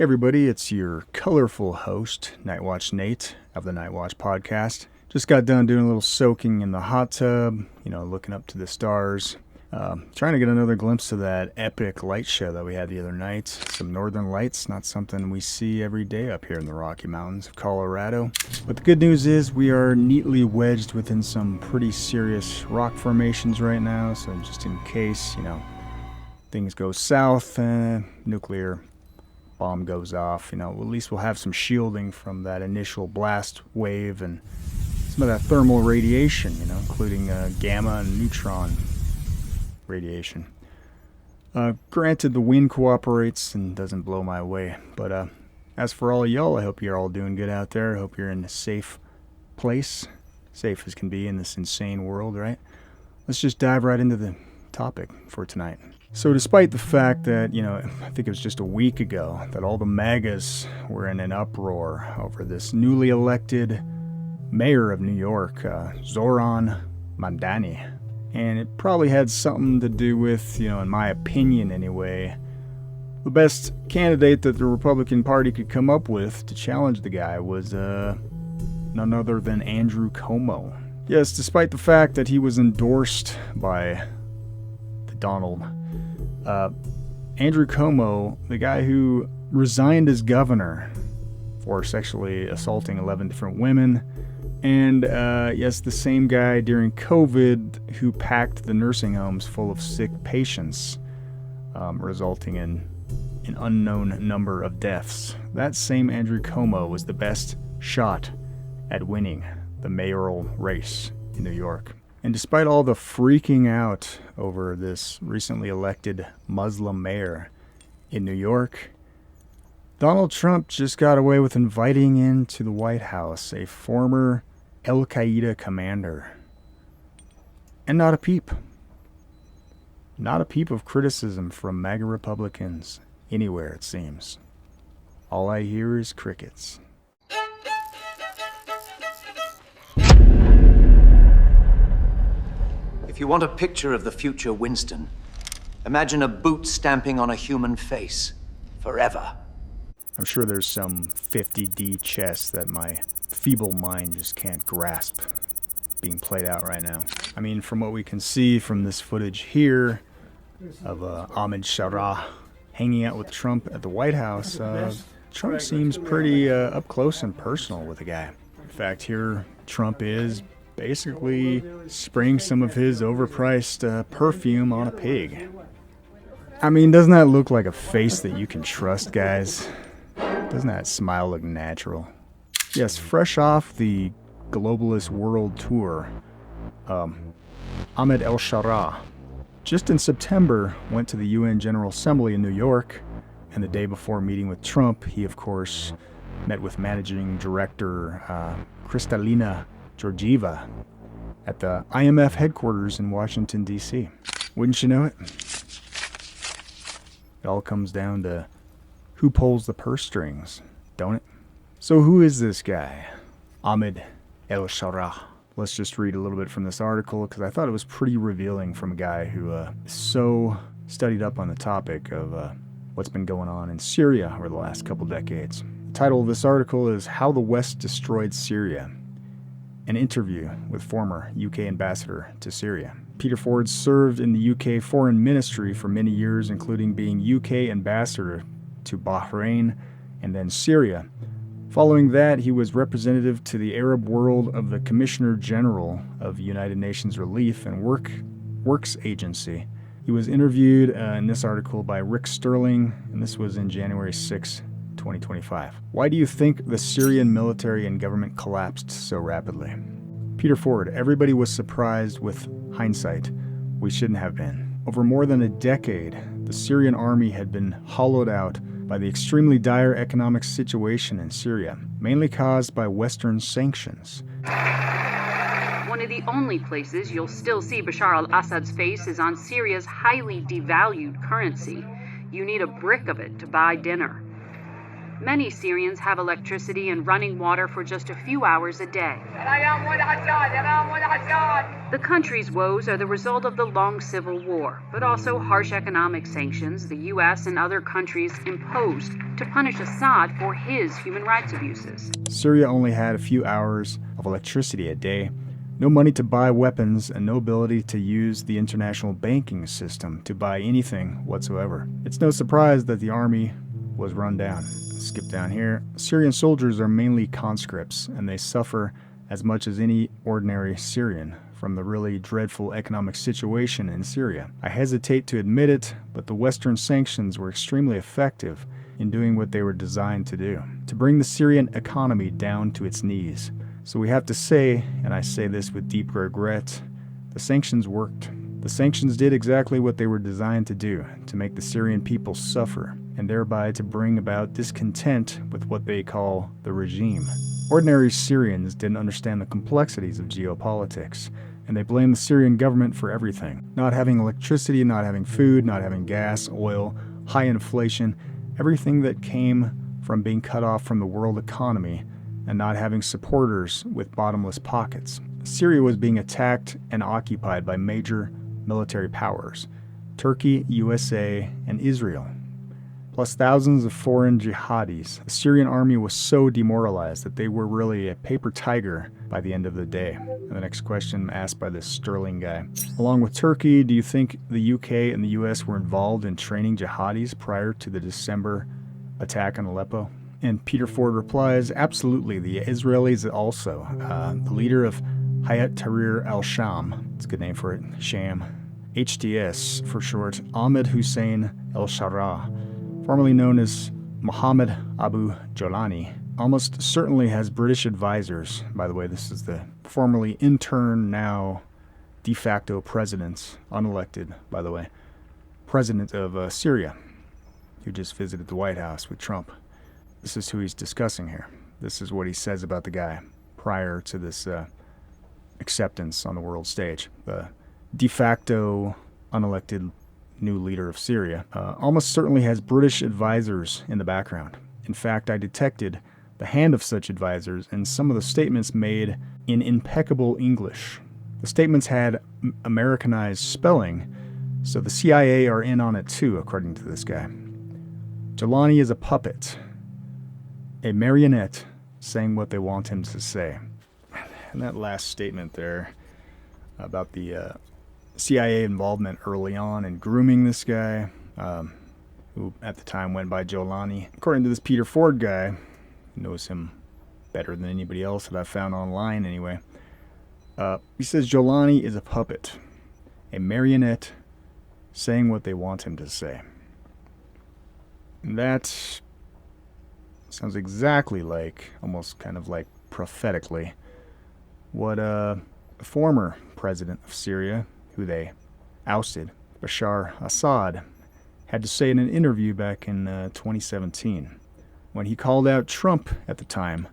Hey everybody, it's your colorful host, Nightwatch N8 of the Nightwatch Podcast. Just got done doing a little soaking in the hot tub, looking up to the stars. Trying to get another glimpse of that epic light show that we had the other night. Some northern lights, not something we see every day up here in the Rocky Mountains of Colorado. But the good news is we are neatly wedged within some pretty serious rock formations right now. So just in case, things go south, nuclear bomb goes off, at least we'll have some shielding from that initial blast wave and some of that thermal radiation, including gamma and neutron radiation. Granted, the wind cooperates and doesn't blow my way, but as for all of y'all, I hope you're all doing good out there. I hope you're in a safe place, safe as can be in this insane world, right? Let's just dive right into the topic for tonight. So despite the fact that, I think it was just a week ago that all the MAGAs were in an uproar over this newly elected mayor of New York, Zoran Mamdani. And it probably had something to do with, in my opinion anyway, the best candidate that the Republican Party could come up with to challenge the guy was none other than Andrew Cuomo. Yes, despite the fact that he was endorsed by the Donald, Andrew Cuomo, the guy who resigned as governor for sexually assaulting 11 different women, and yes, the same guy during COVID who packed the nursing homes full of sick patients, resulting in an unknown number of deaths. That same Andrew Cuomo was the best shot at winning the mayoral race in New York. And despite all the freaking out over this recently elected Muslim mayor in New York, Donald Trump just got away with inviting into the White House a former Al-Qaeda commander. And not a peep. Not a peep of criticism from MAGA Republicans anywhere, it seems. All I hear is crickets. If you want a picture of the future Winston, imagine a boot stamping on a human face forever. I'm sure there's some 50D chess that my feeble mind just can't grasp being played out right now. I mean, from what we can see from this footage here of Ahmed Al-Sharaa hanging out with Trump at the White House, Trump seems pretty up close and personal with the guy. In fact, here Trump is basically spraying some of his overpriced perfume on a pig. I mean, doesn't that look like a face that you can trust, guys? Doesn't that smile look natural? Yes, fresh off the Globalist World Tour, Ahmed Al-Sharaa, just in September, went to the UN General Assembly in New York, and the day before meeting with Trump, he, of course, met with Managing Director Kristalina Georgieva at the IMF headquarters in Washington, D.C. Wouldn't you know it? It all comes down to who pulls the purse strings, don't it? So who is this guy, Ahmed Al-Sharaa? Let's just read a little bit from this article because I thought it was pretty revealing from a guy who is so studied up on the topic of what's been going on in Syria over the last couple decades. The title of this article is How the West Destroyed Syria. An interview with former UK ambassador to Syria. Peter Ford served in the UK Foreign Ministry for many years, including being UK ambassador to Bahrain and then Syria. Following that, he was representative to the Arab world of the Commissioner General of United Nations Relief and Works Agency. He was interviewed in this article by Rick Sterling, and this was in January 6, 2025. Why do you think the Syrian military and government collapsed so rapidly? Peter Ford, everybody was surprised with hindsight. We shouldn't have been. Over more than a decade, the Syrian army had been hollowed out by the extremely dire economic situation in Syria, mainly caused by Western sanctions. One of the only places you'll still see Bashar al-Assad's face is on Syria's highly devalued currency. You need a brick of it to buy dinner. Many Syrians have electricity and running water for just a few hours a day. The country's woes are the result of the long civil war, but also harsh economic sanctions the U.S. and other countries imposed to punish Assad for his human rights abuses. Syria only had a few hours of electricity a day, no money to buy weapons, and no ability to use the international banking system to buy anything whatsoever. It's no surprise that the army was run down. Skip down here. Syrian soldiers are mainly conscripts, and they suffer as much as any ordinary Syrian from the really dreadful economic situation in Syria. I hesitate to admit it, but the Western sanctions were extremely effective in doing what they were designed to do, to bring the Syrian economy down to its knees. So we have to say, and I say this with deep regret, the sanctions worked. The sanctions did exactly what they were designed to do, to make the Syrian people suffer, and thereby to bring about discontent with what they call the regime. Ordinary Syrians didn't understand the complexities of geopolitics, and they blamed the Syrian government for everything. Not having electricity, not having food, not having gas, oil, high inflation, everything that came from being cut off from the world economy and not having supporters with bottomless pockets. Syria was being attacked and occupied by major military powers, Turkey, USA, and Israel, plus thousands of foreign jihadis. The Syrian army was so demoralized that they were really a paper tiger by the end of the day. And the next question asked by this sterling guy. Along with Turkey, do you think the UK and the US were involved in training jihadis prior to the December attack on Aleppo? And Peter Ford replies, absolutely, the Israelis also. The leader of Hayat Tahrir al-Sham, it's a good name for it, Sham, HTS for short, Ahmed Al-Sharaa, formerly known as Mohammed Abu Jolani, almost certainly has British advisors. By the way, this is the formerly intern, now de facto president, unelected, by the way, president of Syria, who just visited the White House with Trump. This is who he's discussing here. This is what he says about the guy prior to this acceptance on the world stage. The de facto, unelected new leader of Syria almost certainly has British advisors in the background. In fact, I detected the hand of such advisors in some of the statements made in impeccable English. The statements had Americanized spelling, so the CIA are in on it too, according to this guy. Jolani is a puppet, a marionette saying what they want him to say. And that last statement there about the CIA involvement early on in grooming this guy, who at the time went by Jolani. According to this Peter Ford guy, who knows him better than anybody else that I've found online anyway, he says Jolani is a puppet, a marionette saying what they want him to say. And that sounds exactly like, almost kind of like prophetically, what a former president of Syria, who they ousted, Bashar Assad, had to say in an interview back in 2017, when he called out Trump at the time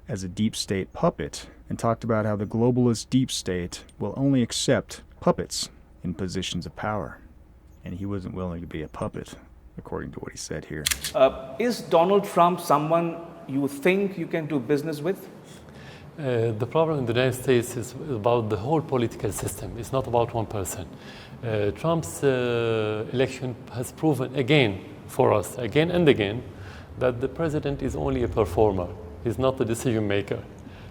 as a deep state puppet and talked about how the globalist deep state will only accept puppets in positions of power. And he wasn't willing to be a puppet, according to what he said here. Is Donald Trump someone you think you can do business with? The problem in the United States is about the whole political system. It's not about one person. Trump's election has proven again for us, again and again, that the president is only a performer. He's not the decision maker.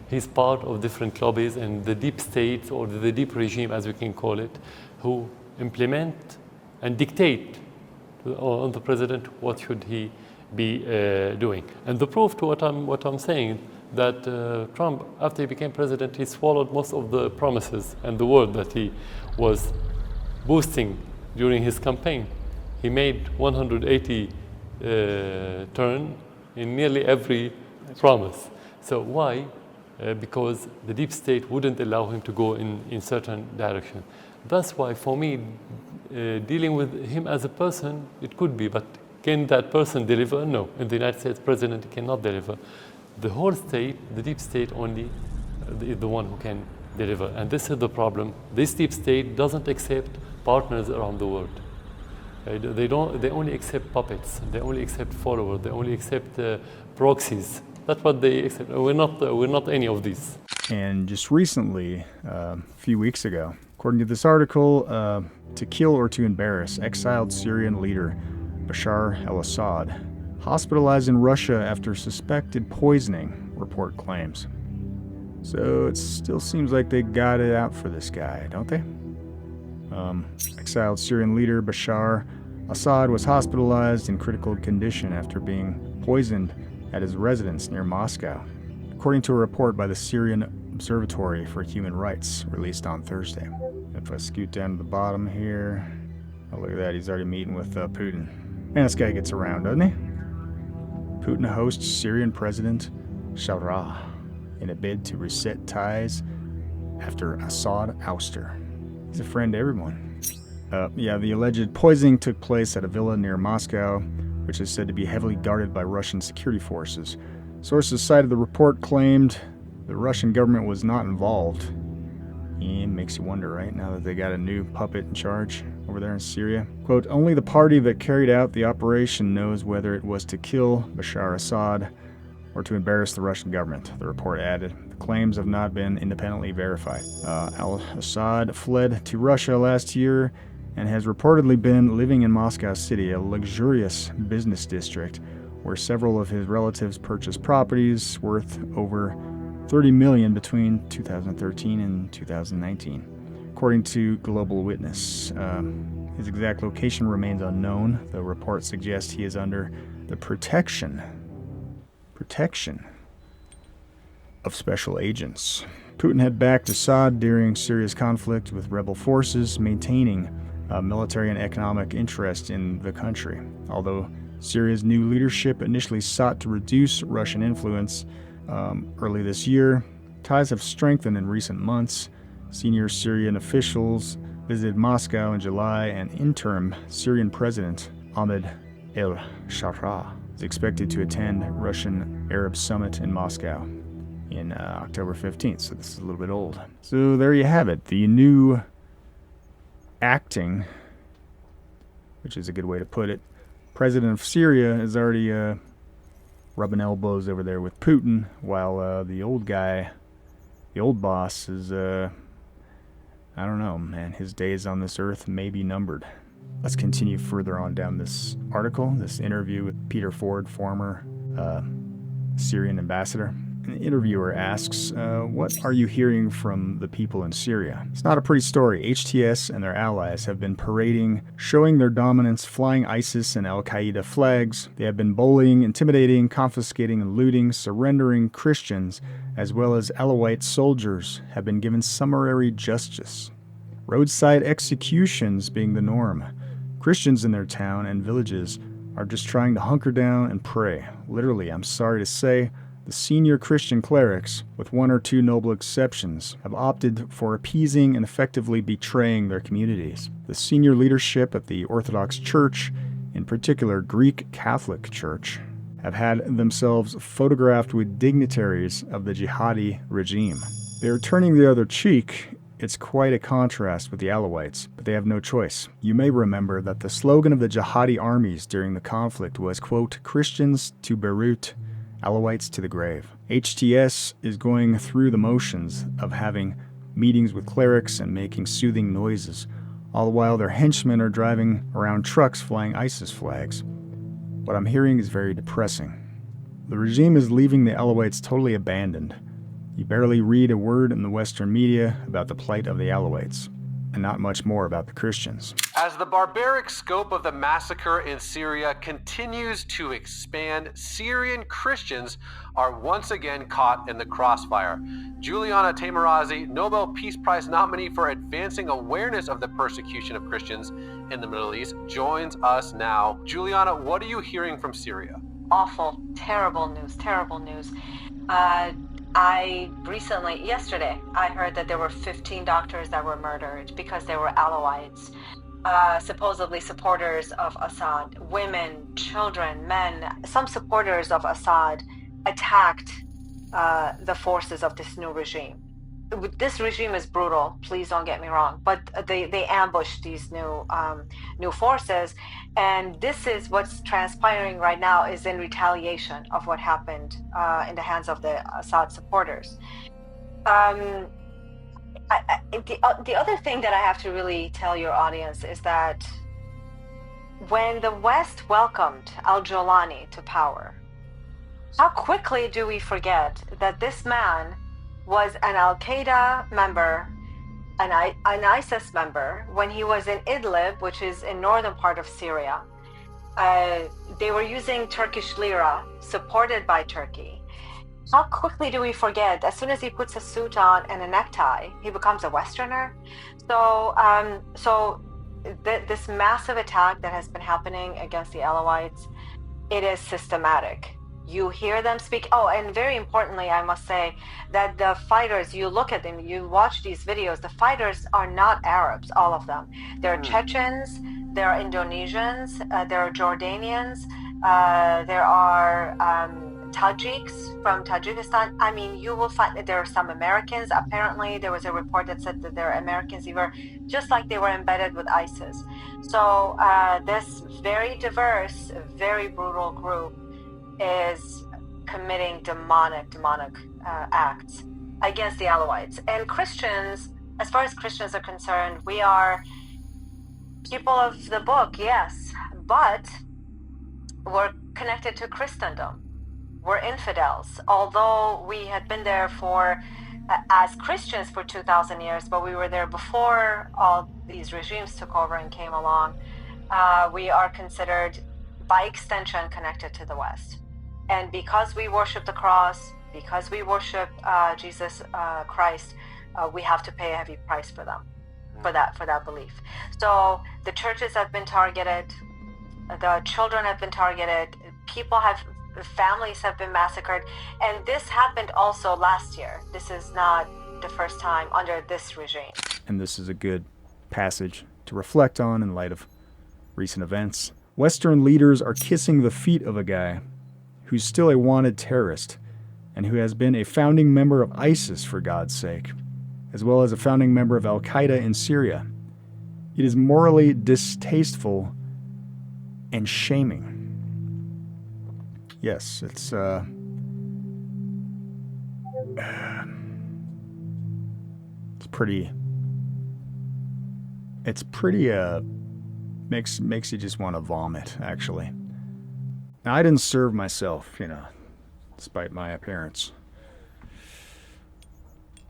He's part of different lobbies and the deep state, or the deep regime as we can call it, who implement and dictate on the president what should he be doing. And the proof to what I'm saying, that Trump, after he became president, he swallowed most of the promises and the word that he was boosting during his campaign. He made 180 turn in nearly every promise. So why? Because the deep state wouldn't allow him to go in certain direction. That's why, for me, dealing with him as a person, it could be, but can that person deliver? No. In the United States, president cannot deliver. The whole state, the deep state only, is the one who can deliver. And this is the problem. This deep state doesn't accept partners around the world. They only accept puppets. They only accept followers. They only accept proxies. That's what they accept. We're not any of these. And just recently, a few weeks ago, according to this article, to kill or to embarrass exiled Syrian leader Bashar al-Assad, hospitalized in Russia after suspected poisoning, report claims. So it still seems like they got it out for this guy, don't they? Exiled Syrian leader Bashar Assad was hospitalized in critical condition after being poisoned at his residence near Moscow, according to a report by the Syrian Observatory for Human Rights released on Thursday. If I scoot down to the bottom here, oh look at that, he's already meeting with Putin. Man, this guy gets around, doesn't he? Putin hosts Syrian President Al-Sharaa in a bid to reset ties after Assad ouster. He's a friend to everyone. The alleged poisoning took place at a villa near Moscow, which is said to be heavily guarded by Russian security forces. Sources cited the report claimed the Russian government was not involved. It makes you wonder, right, now that they got a new puppet in charge over there in Syria. Quote, only the party that carried out the operation knows whether it was to kill Bashar Assad or to embarrass the Russian government, the report added. The claims have not been independently verified. Al-Assad fled to Russia last year and has reportedly been living in Moscow City, a luxurious business district where several of his relatives purchased properties worth over $30 million between 2013 and 2019, according to Global Witness. His exact location remains unknown. The report suggests he is under the protection of special agents. Putin had backed Assad during Syria's conflict with rebel forces, maintaining military and economic interest in the country. Although Syria's new leadership initially sought to reduce Russian influence early this year, ties have strengthened in recent months. Senior Syrian officials visited Moscow in July, and interim Syrian President Ahmed Al-Sharaa is expected to attend Russian Arab Summit in Moscow in October 15th, so this is a little bit old. So there you have it, the new acting, which is a good way to put it, president of Syria is already rubbing elbows over there with Putin, while the old guy, the old boss, is, I don't know, man, his days on this earth may be numbered. Let's continue further on down this article, this interview with Peter Ford, former Syrian ambassador. The interviewer asks, what are you hearing from the people in Syria? It's not a pretty story. HTS and their allies have been parading, showing their dominance, flying ISIS and Al-Qaeda flags. They have been bullying, intimidating, confiscating, and looting, surrendering Christians, as well as Alawite soldiers have been given summary justice. Roadside executions being the norm. Christians in their town and villages are just trying to hunker down and pray. Literally, I'm sorry to say, the senior Christian clerics, with one or two noble exceptions, have opted for appeasing and effectively betraying their communities. The senior leadership at the Orthodox Church, in particular Greek Catholic Church, have had themselves photographed with dignitaries of the jihadi regime. They are turning the other cheek. It's quite a contrast with the Alawites, but they have no choice. You may remember that the slogan of the jihadi armies during the conflict was, quote, Christians to Beirut, Alawites to the grave. HTS is going through the motions of having meetings with clerics and making soothing noises, all the while their henchmen are driving around trucks flying ISIS flags. What I'm hearing is very depressing. The regime is leaving the Alawites totally abandoned. You barely read a word in the Western media about the plight of the Alawites, and not much more about the Christians. As the barbaric scope of the massacre in Syria continues to expand, Syrian Christians are once again caught in the crossfire. Juliana Taimirazi, Nobel Peace Prize nominee for advancing awareness of the persecution of Christians in the Middle East, joins us now. Juliana, what are you hearing from Syria? Awful, terrible news. Yesterday, I heard that there were 15 doctors that were murdered because they were Alawites, supposedly supporters of Assad. Women, children, men, some supporters of Assad attacked the forces of this new regime. this regime is brutal, please don't get me wrong, but they ambushed these new forces, and this is what's transpiring right now is in retaliation of what happened in the hands of the Assad supporters. The other thing that I have to really tell your audience is that when the West welcomed Al-Jolani to power, how quickly do we forget that this man was an Al-Qaeda member, an ISIS member, when he was in Idlib, which is in northern part of Syria. They were using Turkish lira, supported by Turkey. How quickly do we forget? As soon as he puts a suit on and a necktie, he becomes a Westerner. So this massive attack that has been happening against the Alawites, it is systematic. You hear them speak. Oh, and very importantly, I must say that the fighters, you look at them, you watch these videos, the fighters are not Arabs, all of them. They're Chechens, there are Indonesians, there are Jordanians, there are Tajiks from Tajikistan. I mean, you will find that there are some Americans. Apparently, there was a report that said that there are Americans, even just like they were embedded with ISIS. So this very diverse, very brutal group is committing demonic acts against the Alawites. And Christians, as far as Christians are concerned, we are people of the book, yes, but we're connected to Christendom. We're infidels, although we had been there for as Christians for 2,000 years, but we were there before all these regimes took over and came along. We are considered, by extension, connected to the West. And because we worship the cross, because we worship Jesus Christ, we have to pay a heavy price for them, for that belief. So the churches have been targeted, the children have been targeted, families have been massacred, and this happened also last year. This is not the first time under this regime. And this is a good passage to reflect on in light of recent events. Western leaders are kissing the feet of a guy who's still a wanted terrorist and who has been a founding member of ISIS, for God's sake, as well as a founding member of Al-Qaeda in Syria. It is morally distasteful and shaming. Yes, it's pretty makes you just want to vomit, actually. Now, I didn't serve myself, despite my appearance.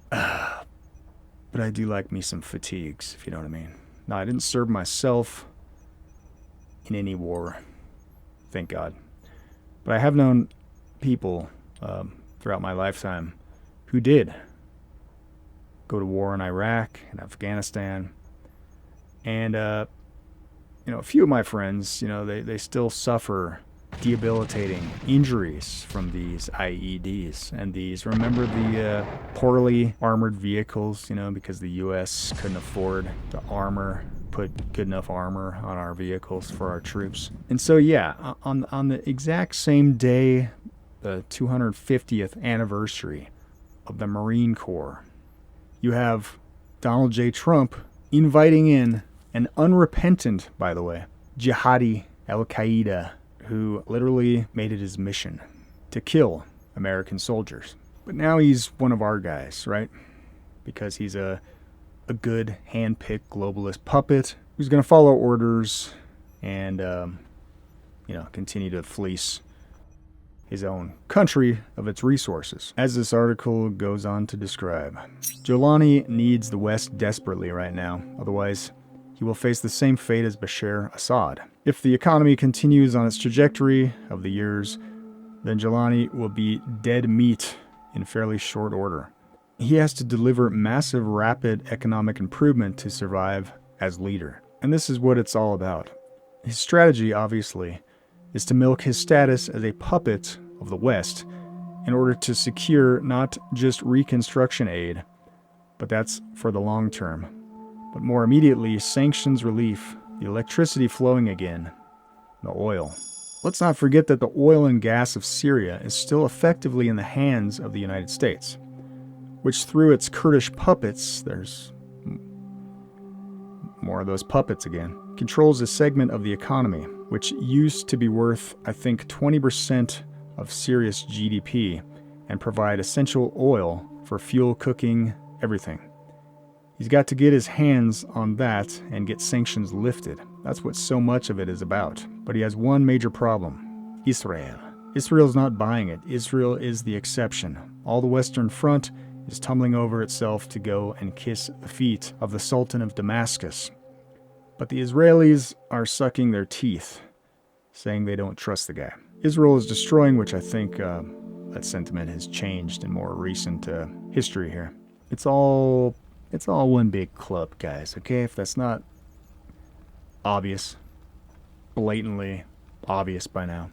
But I do like me some fatigues, if you know what I mean. No, I didn't serve myself in any war, thank God. But I have known people throughout my lifetime who did go to war in Iraq and Afghanistan. And, a few of my friends, they still suffer debilitating injuries from these IEDs and these. Remember the poorly armored vehicles, because the U.S. couldn't afford to put good enough armor on our vehicles for our troops. And so, yeah, on the exact same day, the 250th anniversary of the Marine Corps, you have Donald J. Trump inviting in an unrepentant, by the way, jihadi Al-Qaeda, who literally made it his mission to kill American soldiers. But now he's one of our guys, right? Because he's a good hand-picked globalist puppet who's going to follow orders and, continue to fleece his own country of its resources. As this article goes on to describe, Jolani needs the West desperately right now. Otherwise, he will face the same fate as Bashar Assad. If the economy continues on its trajectory of the years, then Jolani will be dead meat in fairly short order. He has to deliver massive, rapid economic improvement to survive as leader. And this is what it's all about. His strategy, obviously, is to milk his status as a puppet of the West in order to secure not just reconstruction aid, but that's for the long term, but more immediately, sanctions relief, the electricity flowing again, the oil. Let's not forget that the oil and gas of Syria is still effectively in the hands of the United States. which through its Kurdish puppets, there's more of those puppets again, controls a segment of the economy, which used to be worth, I think, 20% of Syria's GDP, and provide essential oil for fuel, cooking, everything. He's got to get his hands on that and get sanctions lifted. That's what so much of it is about. But he has one major problem: Israel. Israel's not buying it. Israel is the exception. All the Western Front is tumbling over itself to go and kiss the feet of the Sultan of Damascus. But the Israelis are sucking their teeth, saying they don't trust the guy. Israel is destroying, which I think that sentiment has changed in more recent history here. It's all one big club, guys, okay? If that's not obvious, blatantly obvious by now,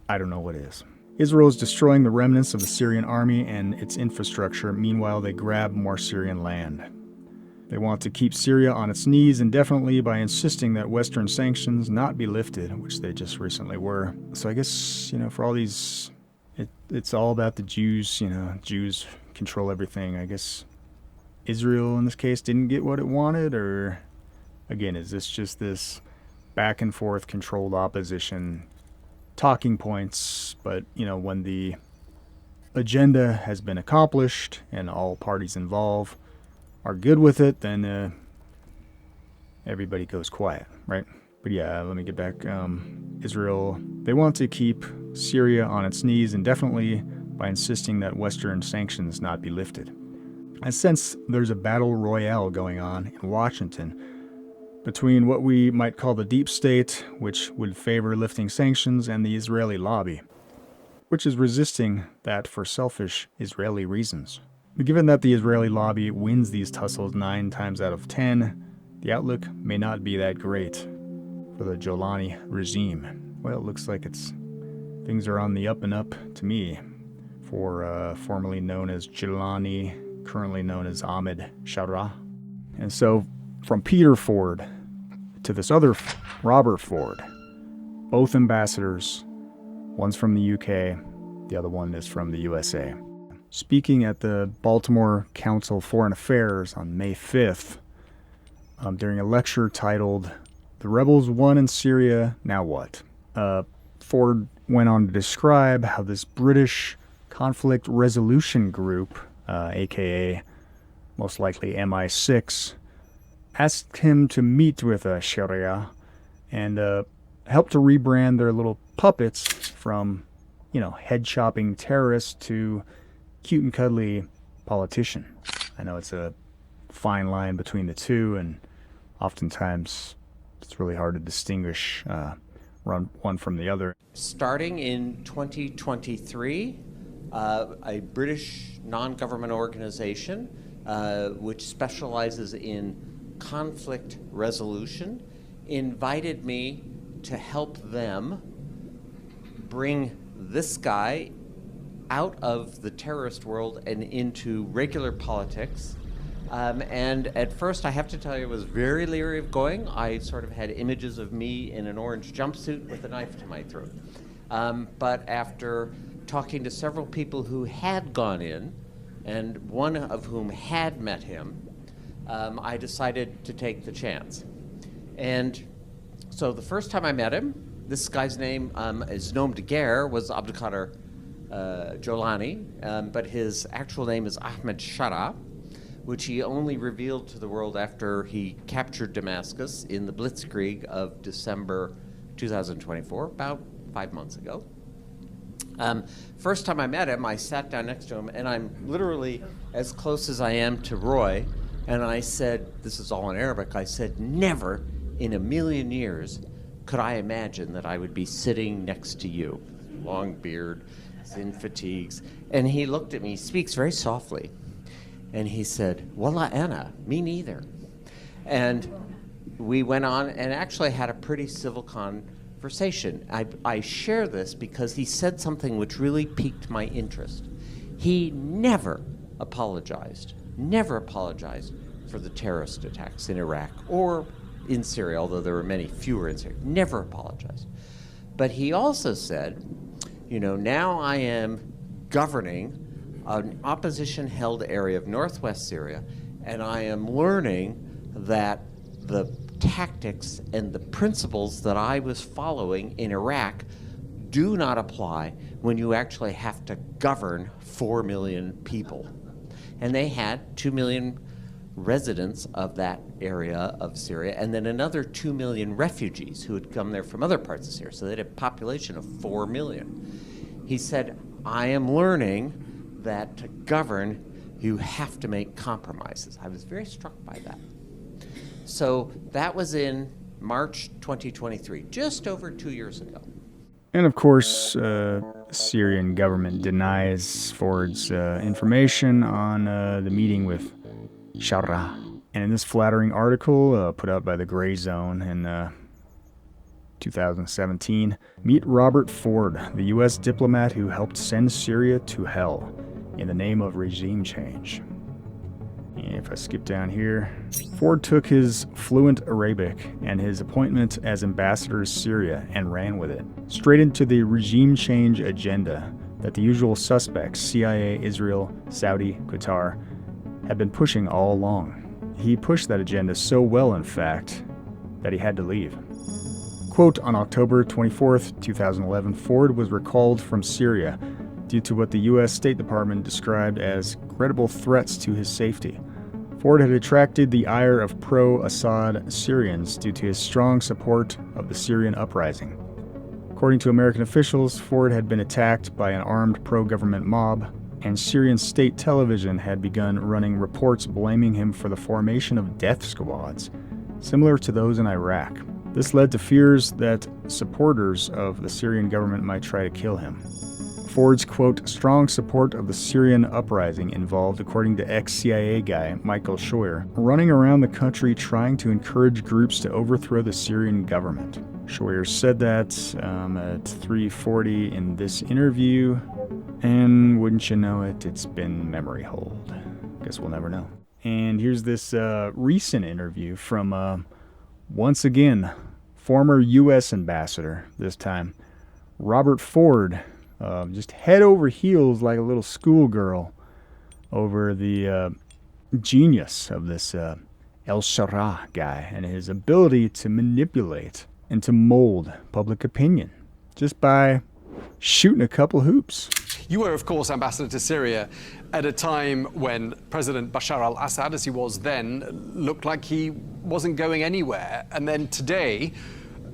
I don't know what is. Israel is destroying the remnants of the Syrian army and its infrastructure. Meanwhile, they grab more Syrian land. They want to keep Syria on its knees indefinitely by insisting that Western sanctions not be lifted, which they just recently were. So I guess, for all these, it's all about the Jews. Jews control everything. I guess Israel, in this case, didn't get what it wanted, or, again, is this just this back and forth controlled opposition talking points? But, when the agenda has been accomplished and all parties involved are good with it, then everybody goes quiet, right? But yeah, let me get back. Israel, they want to keep Syria on its knees indefinitely by insisting that Western sanctions not be lifted. I sense there's a battle royale going on in Washington between what we might call the deep state, which would favor lifting sanctions, and the Israeli lobby, which is resisting that for selfish Israeli reasons. But given that the Israeli lobby wins these tussles 9 times out of 10, the outlook may not be that great for the Jolani regime. Well, it looks like things are on the up and up to me for formerly known as Jolani, currently known as Ahmed Al-Sharaa. And so from Peter Ford to this other Robert Ford, both ambassadors, one's from the UK, the other one is from the USA. Speaking at the Baltimore Council of Foreign Affairs on May 5th, during a lecture titled, "The Rebels Won in Syria, Now What?" Ford went on to describe how this British conflict resolution group, aka most likely MI6, asked him to meet with Sharia and help to rebrand their little puppets from, head-chopping terrorists to cute and cuddly politician. I know it's a fine line between the two, and oftentimes it's really hard to distinguish one from the other. Starting in 2023, a British non-government organization which specializes in conflict resolution invited me to help them bring this guy out of the terrorist world and into regular politics. And at first, I have to tell you, I was very leery of going. I sort of had images of me in an orange jumpsuit with a knife to my throat. But after talking to several people who had gone in, and one of whom had met him, I decided to take the chance. And so the first time I met him, this guy's name, his nom de guerre was Abdulkader Jolani, but his actual name is Ahmed Al-Sharaa, which he only revealed to the world after he captured Damascus in the Blitzkrieg of December 2024, about 5 months ago. First time I met him, I sat down next to him, and I'm literally as close as I am to Roy, and I said, this is all in Arabic, I said, never in a million years could I imagine that I would be sitting next to you. Long beard, in fatigues. And he looked at me, he speaks very softly, and he said, Wallah ana, me neither. And we went on and actually had a pretty civil conversation. I share this because he said something which really piqued my interest. He never apologized for the terrorist attacks in Iraq or in Syria, although there were many fewer in Syria. Never apologized. But he also said, now I am governing an opposition-held area of northwest Syria, and I am learning that the tactics and the principles that I was following in Iraq do not apply when you actually have to govern 4 million people. And they had 2 million residents of that area of Syria, and then another 2 million refugees who had come there from other parts of Syria. So they had a population of 4 million. He said, I am learning that to govern, you have to make compromises. I was very struck by that. So that was in March 2023, just over 2 years ago. And of course, the Syrian government denies Ford's information on the meeting with Sharaa. And in this flattering article put out by the Gray Zone in 2017, meet Robert Ford, the U.S. diplomat who helped send Syria to hell in the name of regime change. And if I skip down here, Ford took his fluent Arabic and his appointment as ambassador to Syria and ran with it, straight into the regime change agenda that the usual suspects, CIA, Israel, Saudi, Qatar, had been pushing all along. He pushed that agenda so well, in fact, that he had to leave. Quote, on October 24th, 2011, Ford was recalled from Syria due to what the U.S. State Department described as credible threats to his safety. Ford had attracted the ire of pro-Assad Syrians due to his strong support of the Syrian uprising. According to American officials, Ford had been attacked by an armed pro-government mob, and Syrian state television had begun running reports blaming him for the formation of death squads, similar to those in Iraq. This led to fears that supporters of the Syrian government might try to kill him. Ford's, quote, strong support of the Syrian uprising involved, according to ex-CIA guy Michael Scheuer, running around the country trying to encourage groups to overthrow the Syrian government. Scheuer said that at 3:40 in this interview, and wouldn't you know it, it's been memory hold. Guess we'll never know. And here's this recent interview from, once again, former U.S. ambassador, this time, Robert Ford, just head over heels like a little schoolgirl over the genius of this Al-Sharaa guy and his ability to manipulate and to mold public opinion just by shooting a couple hoops. You were, of course, ambassador to Syria at a time when President Bashar al-Assad, as he was then, looked like he wasn't going anywhere. And then today,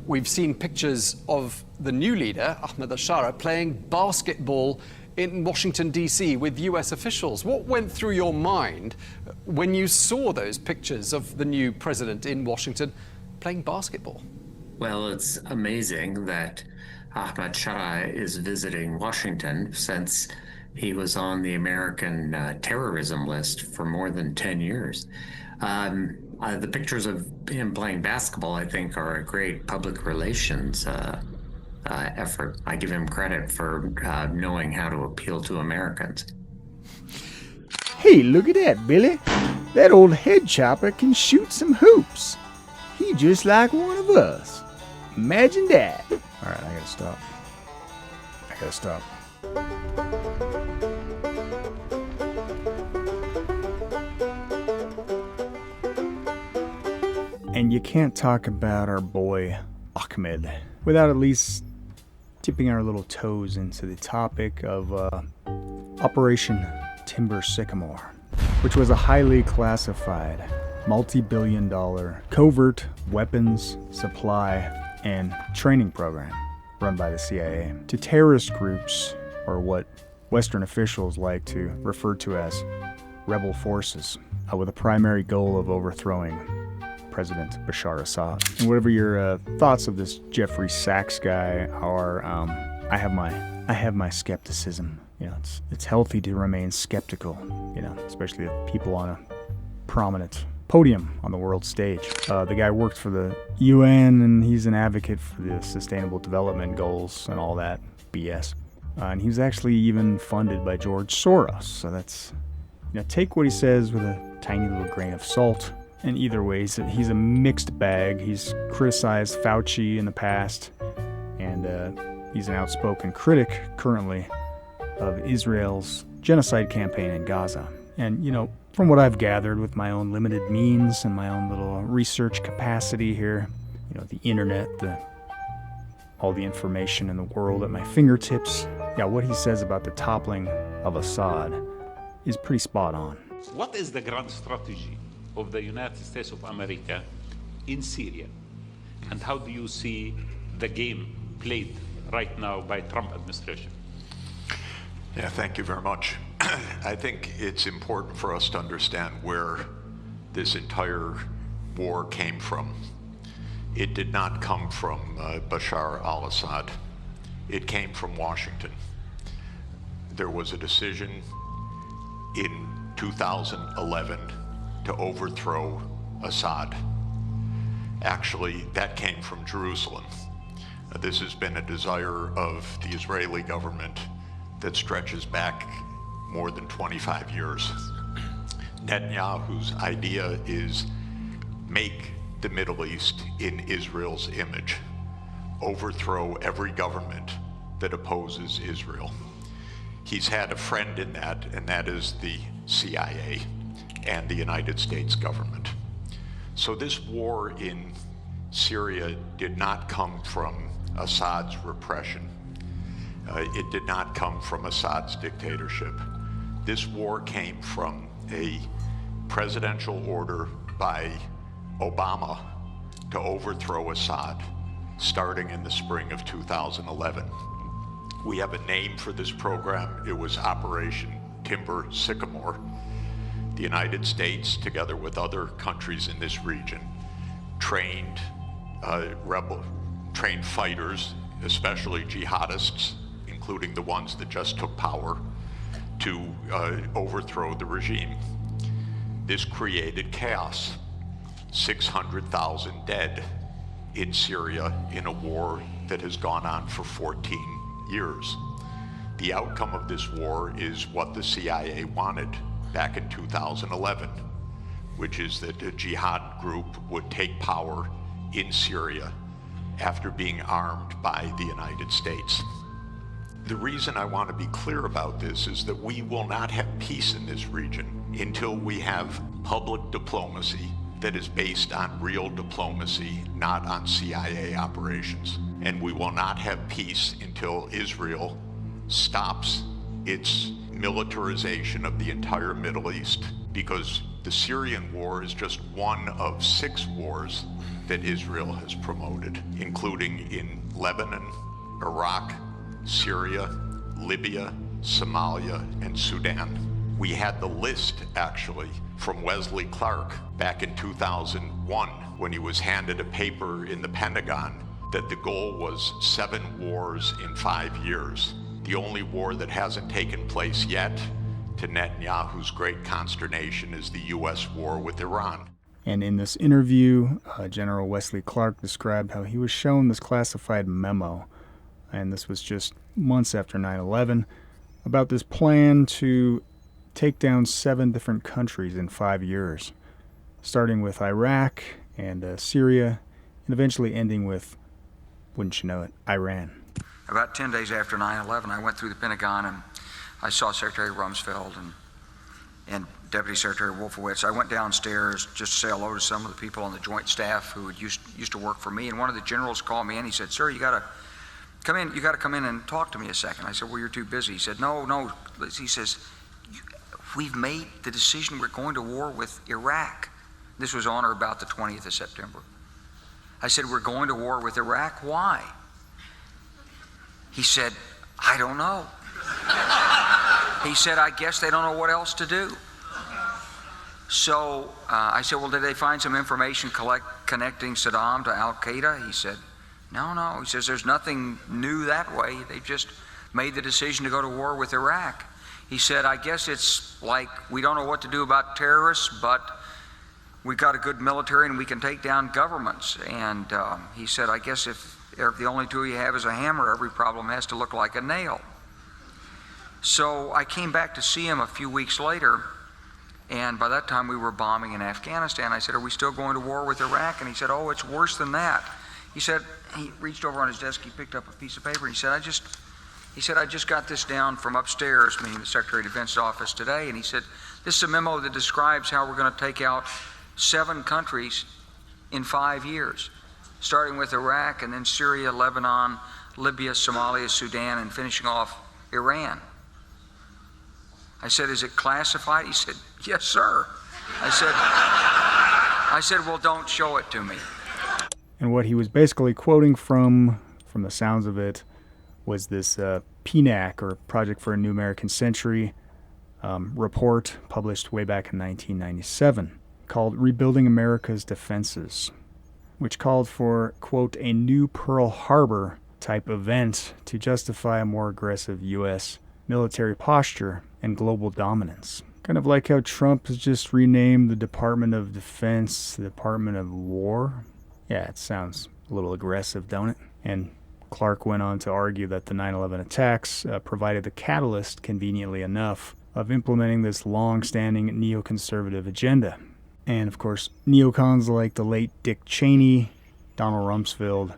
we've seen pictures of the new leader, Ahmed Al-Sharaa, playing basketball in Washington, D.C. with U.S. officials. What went through your mind when you saw those pictures of the new president in Washington playing basketball? Well, it's amazing that Ahmed Al-Sharaa is visiting Washington since he was on the American terrorism list for more than 10 years. The pictures of him playing basketball, I think, are a great public relations effort. I give him credit for knowing how to appeal to Americans. Hey, look at that, Billy. That old head chopper can shoot some hoops. He just like one of us. Imagine that. All right, I gotta stop. And you can't talk about our boy Ahmed without at least tipping our little toes into the topic of Operation Timber Sycamore, which was a highly classified, multi-billion-dollar covert weapons supply and training program run by the CIA to terrorist groups, or what Western officials like to refer to as rebel forces, with a primary goal of overthrowing President Bashar Assad. And whatever your thoughts of this Jeffrey Sachs guy are, I have my skepticism. You know, it's healthy to remain skeptical. You know, especially of people on a prominent podium on the world stage. The guy worked for the UN, and he's an advocate for the Sustainable Development Goals and all that BS. And he was actually even funded by George Soros. So that's, you know, take what he says with a tiny little grain of salt. And either way, he's a mixed bag. He's criticized Fauci in the past, and he's an outspoken critic currently of Israel's genocide campaign in Gaza. And, from what I've gathered with my own limited means and my own little research capacity here, the internet, all the information in the world at my fingertips, what he says about the toppling of Assad is pretty spot on. What is the grand strategy of the United States of America in Syria? And how do you see the game played right now by Trump administration? Yeah, thank you very much. I think it's important for us to understand where this entire war came from. It did not come from Bashar al-Assad. It came from Washington. There was a decision in 2011 to overthrow Assad. Actually, that came from Jerusalem. This has been a desire of the Israeli government that stretches back more than 25 years. Netanyahu's idea is make the Middle East in Israel's image, overthrow every government that opposes Israel. He's had a friend in that, and that is the CIA and the United States government. So this war in Syria did not come from Assad's repression. It did not come from Assad's dictatorship. This war came from a presidential order by Obama to overthrow Assad, starting in the spring of 2011. We have a name for this program. It was Operation Timber Sycamore. The United States, together with other countries in this region, trained fighters, especially jihadists, including the ones that just took power, to overthrow the regime. This created chaos. 600,000 dead in Syria in a war that has gone on for 14 years. The outcome of this war is what the CIA wanted back in 2011, which is that a jihad group would take power in Syria after being armed by the United States. The reason I want to be clear about this is that we will not have peace in this region until we have public diplomacy that is based on real diplomacy, not on CIA operations. And we will not have peace until Israel stops its militarization of the entire Middle East, because the Syrian war is just one of 6 wars that Israel has promoted, including in Lebanon, Iraq, Syria, Libya, Somalia, and Sudan. We had the list, actually, from Wesley Clark back in 2001 when he was handed a paper in the Pentagon that the goal was 7 wars in 5 years. The only war that hasn't taken place yet, to Netanyahu's great consternation, is the U.S. war with Iran. And in this interview, General Wesley Clark described how he was shown this classified memo, and this was just months after 9/11, about this plan to take down 7 different countries in 5 years, starting with Iraq and Syria, and eventually ending with, wouldn't you know it, Iran. About 10 days after 9/11, I went through the Pentagon and I saw Secretary Rumsfeld and Deputy Secretary Wolfowitz. I went downstairs just to say hello to some of the people on the Joint Staff who used to work for me, and one of the generals called me in. He said, "Sir, you got to come in and talk to me a second." I said, "Well, you're too busy." He said, No. He says, "We've made the decision. We're going to war with Iraq." This was on or about the 20th of September. I said, "We're going to war with Iraq. Why?" He said, "I don't know." He said, "I guess they don't know what else to do." So I said, "Well, did they find some information connecting Saddam to Al-Qaeda?" He said, No. He says, "There's nothing new that way. They just made the decision to go to war with Iraq." He said, "I guess it's like we don't know what to do about terrorists, but we've got a good military and we can take down governments." And he said, "I guess if the only tool you have is a hammer, every problem has to look like a nail." So I came back to see him a few weeks later, and by that time we were bombing in Afghanistan. I said, "Are we still going to war with Iraq?" And he said, "Oh, it's worse than that." He said, he reached over on his desk, he picked up a piece of paper, and he said, He said, I just got this down from upstairs, meaning the Secretary of Defense's office today, and he said, this is a memo that describes how we're going to take out 7 countries in 5 years, starting with Iraq and then Syria, Lebanon, Libya, Somalia, Sudan, and finishing off Iran. I said, is it classified? He said, yes, sir. I said, well, don't show it to me. And what he was basically quoting from the sounds of it, was this PNAC, or Project for a New American Century, report published way back in 1997 called Rebuilding America's Defenses, which called for, quote, a new Pearl Harbor type event to justify a more aggressive U.S. military posture and global dominance. Kind of like how Trump has just renamed the Department of Defense the Department of War. Yeah, it sounds a little aggressive, don't it? And Clark went on to argue that the 9/11 attacks provided the catalyst, conveniently enough, of implementing this long-standing neoconservative agenda. And, of course, neocons like the late Dick Cheney, Donald Rumsfeld,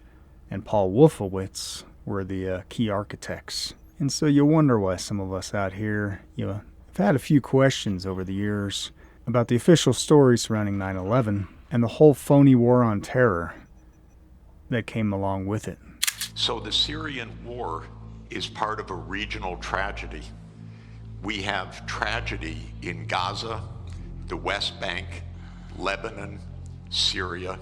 and Paul Wolfowitz were the key architects. And so you wonder why some of us out here, have had a few questions over the years about the official story surrounding 9/11 and the whole phony war on terror that came along with it. So the Syrian war is part of a regional tragedy. We have tragedy in Gaza, the West Bank, Lebanon, Syria,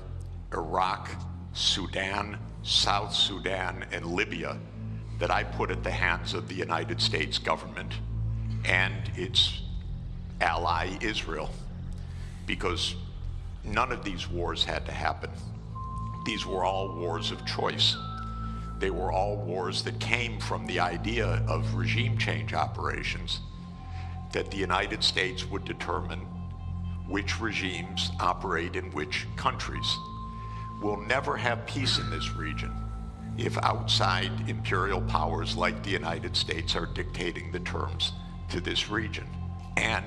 Iraq, Sudan, South Sudan, and Libya that I put at the hands of the United States government and its ally Israel, because none of these wars had to happen. These were all wars of choice. They were all wars that came from the idea of regime change operations, that the United States would determine which regimes operate in which countries. We'll never have peace in this region if outside imperial powers like the United States are dictating the terms to this region. And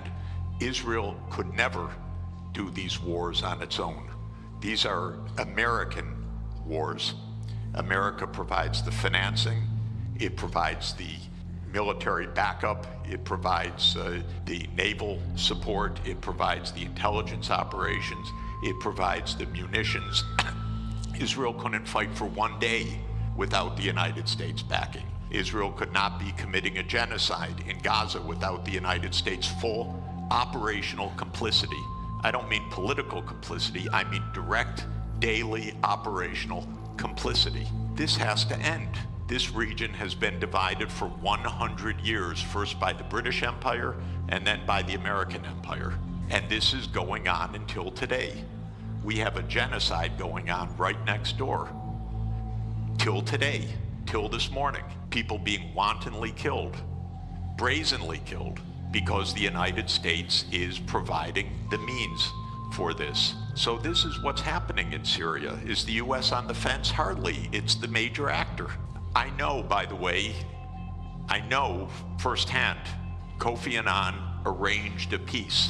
Israel could never do these wars on its own. These are American wars. America provides the financing, it provides the military backup, it provides the naval support, it provides the intelligence operations, it provides the munitions. Israel couldn't fight for one day without the United States backing. Israel could not be committing a genocide in Gaza without the United States' full operational complicity. I don't mean political complicity, I mean direct, daily operational complicity. This has to end. This region has been divided for 100 years, first by the British Empire and then by the American Empire. And this is going on until today. We have a genocide going on right next door. Till today, till this morning. People being wantonly killed, brazenly killed, because the United States is providing the means for this. So this is what's happening in Syria. Is the U.S. on the fence? Hardly. It's the major actor. I know, by the way, firsthand, Kofi Annan arranged a peace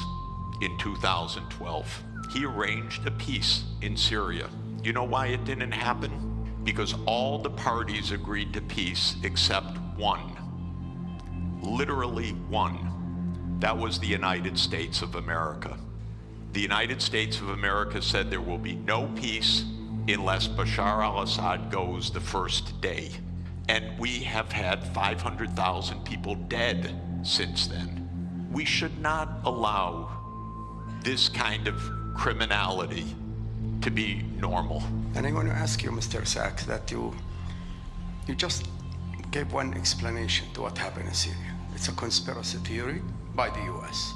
in 2012. He arranged a peace in Syria. You know why it didn't happen? Because all the parties agreed to peace except one. Literally one. That was the United States of America. The United States of America said there will be no peace unless Bashar al-Assad goes the first day. And we have had 500,000 people dead since then. We should not allow this kind of criminality to be normal. And I want to ask you, Mr. Sachs, that you just gave one explanation to what happened in Syria. It's a conspiracy theory by the US.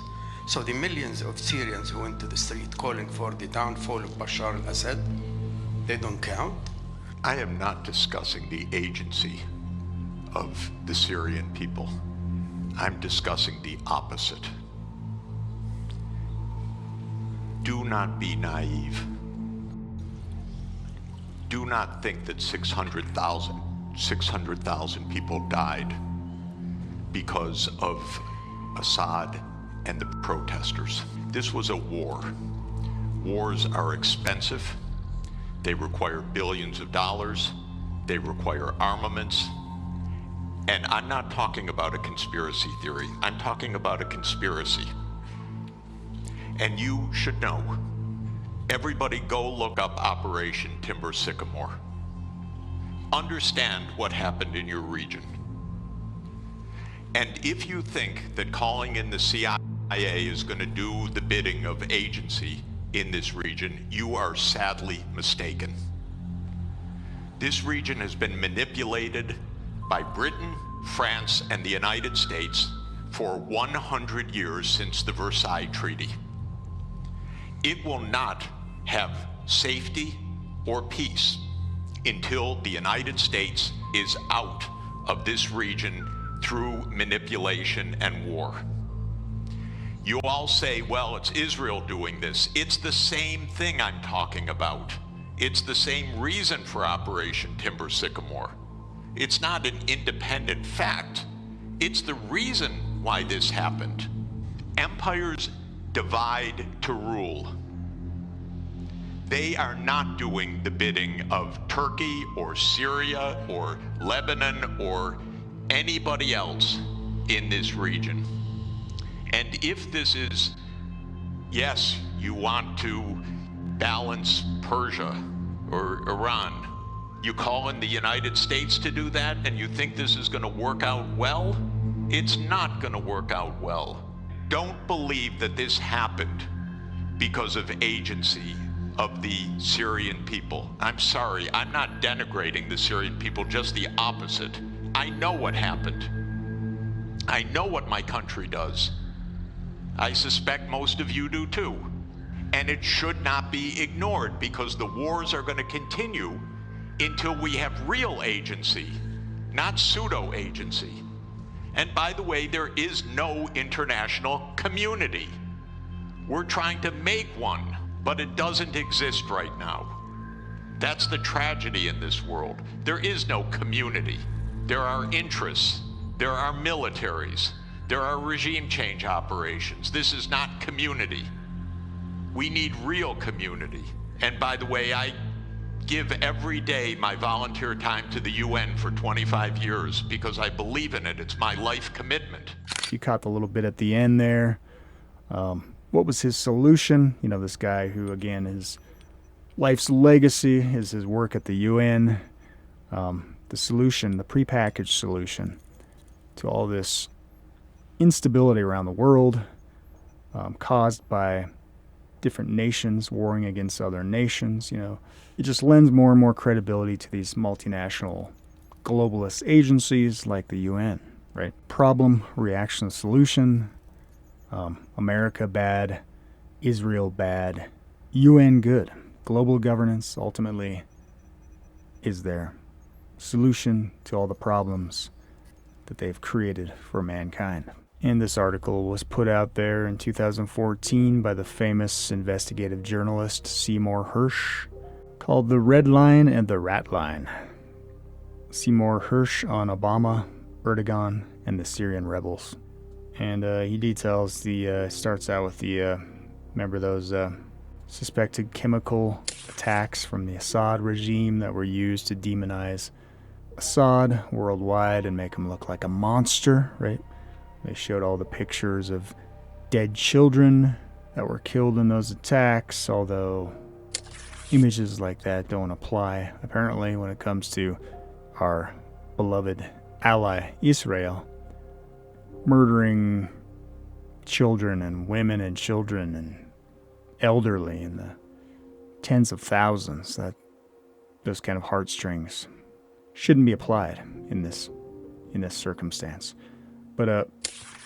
So the millions of Syrians who went to the street calling for the downfall of Bashar al-Assad, they don't count? I am not discussing the agency of the Syrian people. I'm discussing the opposite. Do not be naive. Do not think that 600,000 people died because of Assad and the protesters. This was a war. Wars are expensive. They require billions of dollars. They require armaments. And I'm not talking about a conspiracy theory. I'm talking about a conspiracy. And you should know. Everybody go look up Operation Timber Sycamore. Understand what happened in your region. And if you think that calling in the CIA is going to do the bidding of agency in this region, you are sadly mistaken. This region has been manipulated by Britain, France, and the United States for 100 years since the Versailles Treaty. It will not have safety or peace until the United States is out of this region through manipulation and war. You all say, well, it's Israel doing this. It's the same thing I'm talking about. It's the same reason for Operation Timber Sycamore. It's not an independent fact. It's the reason why this happened. Empires divide to rule. They are not doing the bidding of Turkey or Syria or Lebanon or anybody else in this region. And if this is, yes, you want to balance Persia or Iran, you call in the United States to do that, and you think this is going to work out well? It's not going to work out well. Don't believe that this happened because of agency of the Syrian people. I'm sorry, I'm not denigrating the Syrian people, just the opposite. I know what happened. I know what my country does. I suspect most of you do too. And it should not be ignored, because the wars are going to continue until we have real agency, not pseudo-agency. And by the way, there is no international community. We're trying to make one, but it doesn't exist right now. That's the tragedy in this world. There is no community. There are interests. There are militaries. There are regime change operations. This is not community. We need real community. And by the way, I give every day my volunteer time to the UN for 25 years because I believe in it. It's my life commitment. You caught the little bit at the end there. What was his solution? You know, this guy who, again, his life's legacy is his work at the UN. The solution, the prepackaged solution to all this instability around the world caused by different nations warring against other nations, you know, it just lends more and more credibility to these multinational globalist agencies like the UN, right? Problem, reaction, solution. America bad, Israel bad, UN good. Global governance ultimately is their solution to all the problems that they've created for mankind. And this article was put out there in 2014 by the famous investigative journalist Seymour Hersh, called The Red Line and the Rat Line. Seymour Hersh on Obama, Erdogan, and the Syrian rebels. And he details starts out with remember those suspected chemical attacks from the Assad regime that were used to demonize Assad worldwide and make him look like a monster, right? They showed all the pictures of dead children that were killed in those attacks, although images like that don't apply, apparently, when it comes to our beloved ally, Israel, murdering children and women and children and elderly in the tens of thousands. Those kind of heartstrings shouldn't be applied in this circumstance. But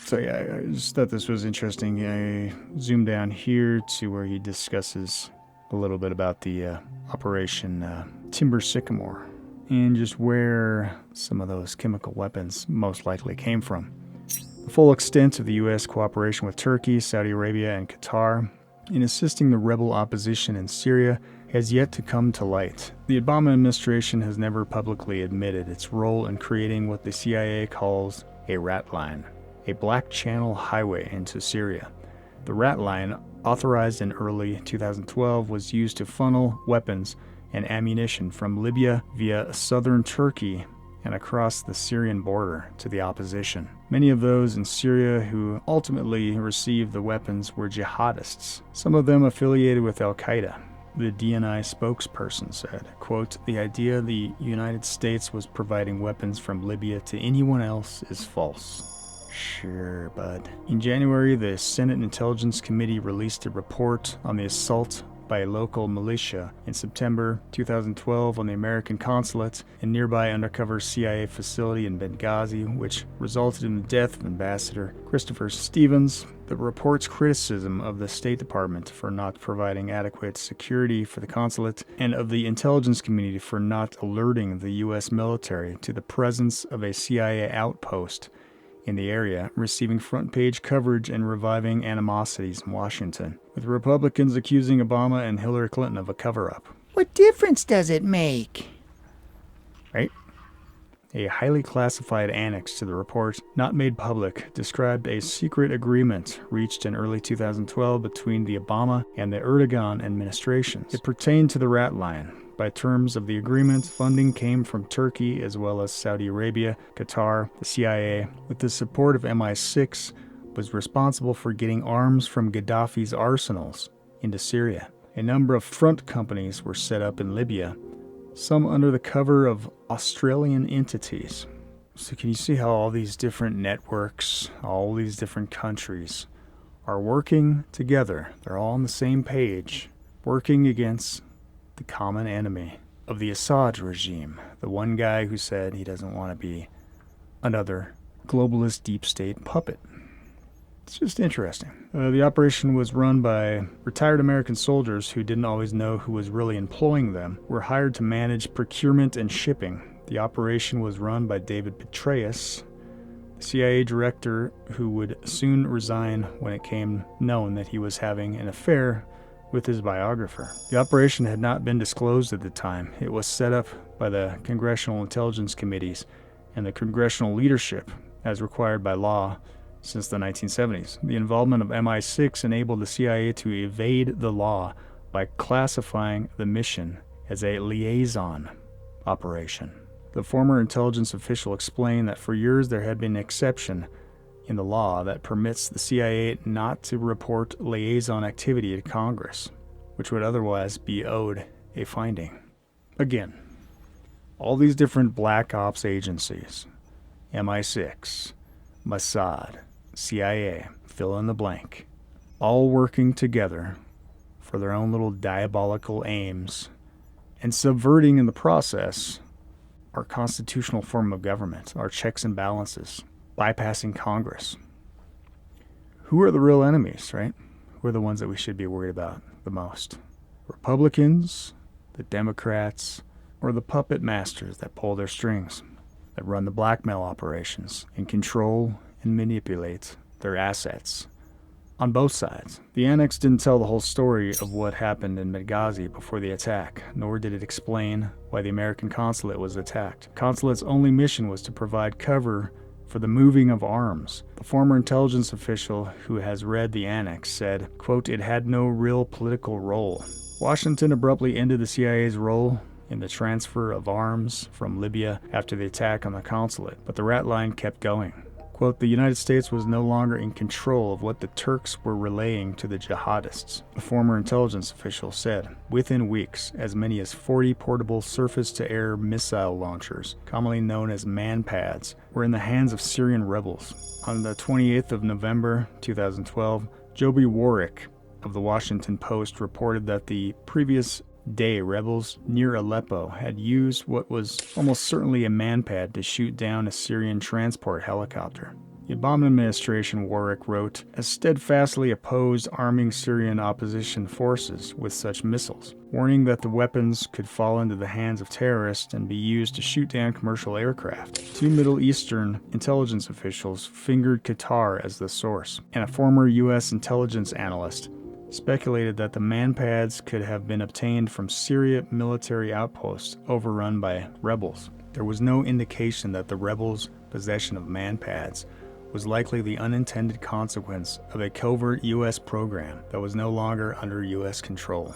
so yeah, I just thought this was interesting. I zoomed down here to where he discusses a little bit about the Operation Timber Sycamore and just where some of those chemical weapons most likely came from. The full extent of the U.S. cooperation with Turkey, Saudi Arabia, and Qatar in assisting the rebel opposition in Syria has yet to come to light. The Obama administration has never publicly admitted its role in creating what the CIA calls a rat line, a black channel highway into Syria. The rat line, authorized in early 2012, was used to funnel weapons and ammunition from Libya via southern Turkey and across the Syrian border to the opposition. Many of those in Syria who ultimately received the weapons were jihadists, some of them affiliated with Al-Qaeda. The DNI spokesperson said, quote, "The idea the United States was providing weapons from Libya to anyone else is false." Sure, bud. In January, the Senate Intelligence Committee released a report on the assault by a local militia in September 2012 on the American consulate and nearby undercover CIA facility in Benghazi, which resulted in the death of Ambassador Christopher Stevens. The report's criticism of the State Department for not providing adequate security for the consulate and of the intelligence community for not alerting the U.S. military to the presence of a CIA outpost in the area, receiving front-page coverage and reviving animosities in Washington, with Republicans accusing Obama and Hillary Clinton of a cover-up. What difference does it make? Right? A highly classified annex to the report, not made public, described a secret agreement reached in early 2012 between the Obama and the Erdogan administrations. It pertained to the rat line. By terms of the agreement, funding came from Turkey as well as Saudi Arabia, Qatar, the CIA, with the support of MI6, was responsible for getting arms from Gaddafi's arsenals into Syria. A number of front companies were set up in Libya, some under the cover of Australian entities. So can you see how all these different networks, all these different countries are working together? They're all on the same page, working against the common enemy of the Assad regime, the one guy who said he doesn't want to be another globalist deep state puppet. It's just interesting. The operation was run by retired American soldiers who didn't always know who was really employing them, were hired to manage procurement and shipping. The operation was run by David Petraeus, the CIA director who would soon resign when it came known that he was having an affair with his biographer. The operation had not been disclosed at the time. It was set up by the Congressional Intelligence Committees and the congressional leadership as required by law since the 1970s. The involvement of MI6 enabled the CIA to evade the law by classifying the mission as a liaison operation. The former intelligence official explained that for years there had been an exception in the law that permits the CIA not to report liaison activity to Congress, which would otherwise be owed a finding. Again, all these different black ops agencies, MI6, Mossad, CIA, fill in the blank, all working together for their own little diabolical aims and subverting in the process our constitutional form of government, our checks and balances, bypassing Congress. Who are the real enemies, right? Who are the ones that we should be worried about the most? Republicans, the Democrats, or the puppet masters that pull their strings, that run the blackmail operations and control and manipulate their assets on both sides. The annex didn't tell the whole story of what happened in Benghazi before the attack, nor did it explain why the American consulate was attacked. The consulate's only mission was to provide cover for the moving of arms. The former intelligence official who has read the annex said, quote, "It had no real political role." Washington abruptly ended the CIA's role in the transfer of arms from Libya after the attack on the consulate, but the rat line kept going. Quote, "The United States was no longer in control of what the Turks were relaying to the jihadists," the former intelligence official said. Within weeks, as many as 40 portable surface-to-air missile launchers, commonly known as man-pads, were in the hands of Syrian rebels. On the 28th of November 2012, Joby Warwick of the Washington Post reported that the previous day rebels near Aleppo had used what was almost certainly a man-pad to shoot down a Syrian transport helicopter. The Obama administration, Warwick wrote, has steadfastly opposed arming Syrian opposition forces with such missiles, warning that the weapons could fall into the hands of terrorists and be used to shoot down commercial aircraft. Two Middle Eastern intelligence officials fingered Qatar as the source, and a former U.S. intelligence analyst speculated that the man-pads could have been obtained from Syria military outposts overrun by rebels. There was no indication that the rebels' possession of man-pads was likely the unintended consequence of a covert U.S. program that was no longer under U.S. control.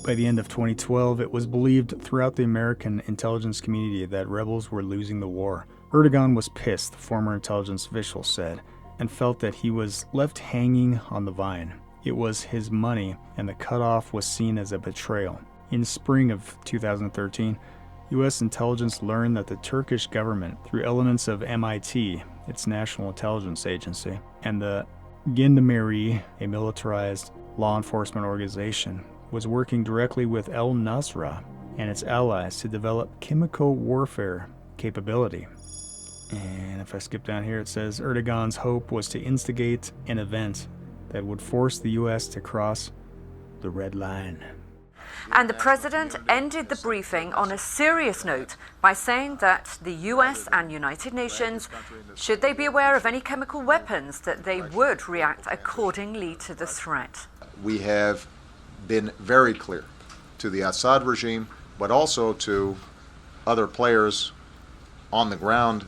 By the end of 2012, it was believed throughout the American intelligence community that rebels were losing the war. Erdogan was pissed, the former intelligence official said, and felt that he was left hanging on the vine. It was his money, and the cutoff was seen as a betrayal. In spring of 2013, U.S. intelligence learned that the Turkish government, through elements of MIT, its national intelligence agency, and the Gendarmerie, a militarized law enforcement organization, was working directly with al-Nusra and its allies to develop chemical warfare capability. And if I skip down here, it says Erdogan's hope was to instigate an event that would force the U.S. to cross the red line. And the president ended the briefing on a serious note by saying that the US and United Nations, should they be aware of any chemical weapons, that they would react accordingly to the threat. We have been very clear to the Assad regime, but also to other players on the ground,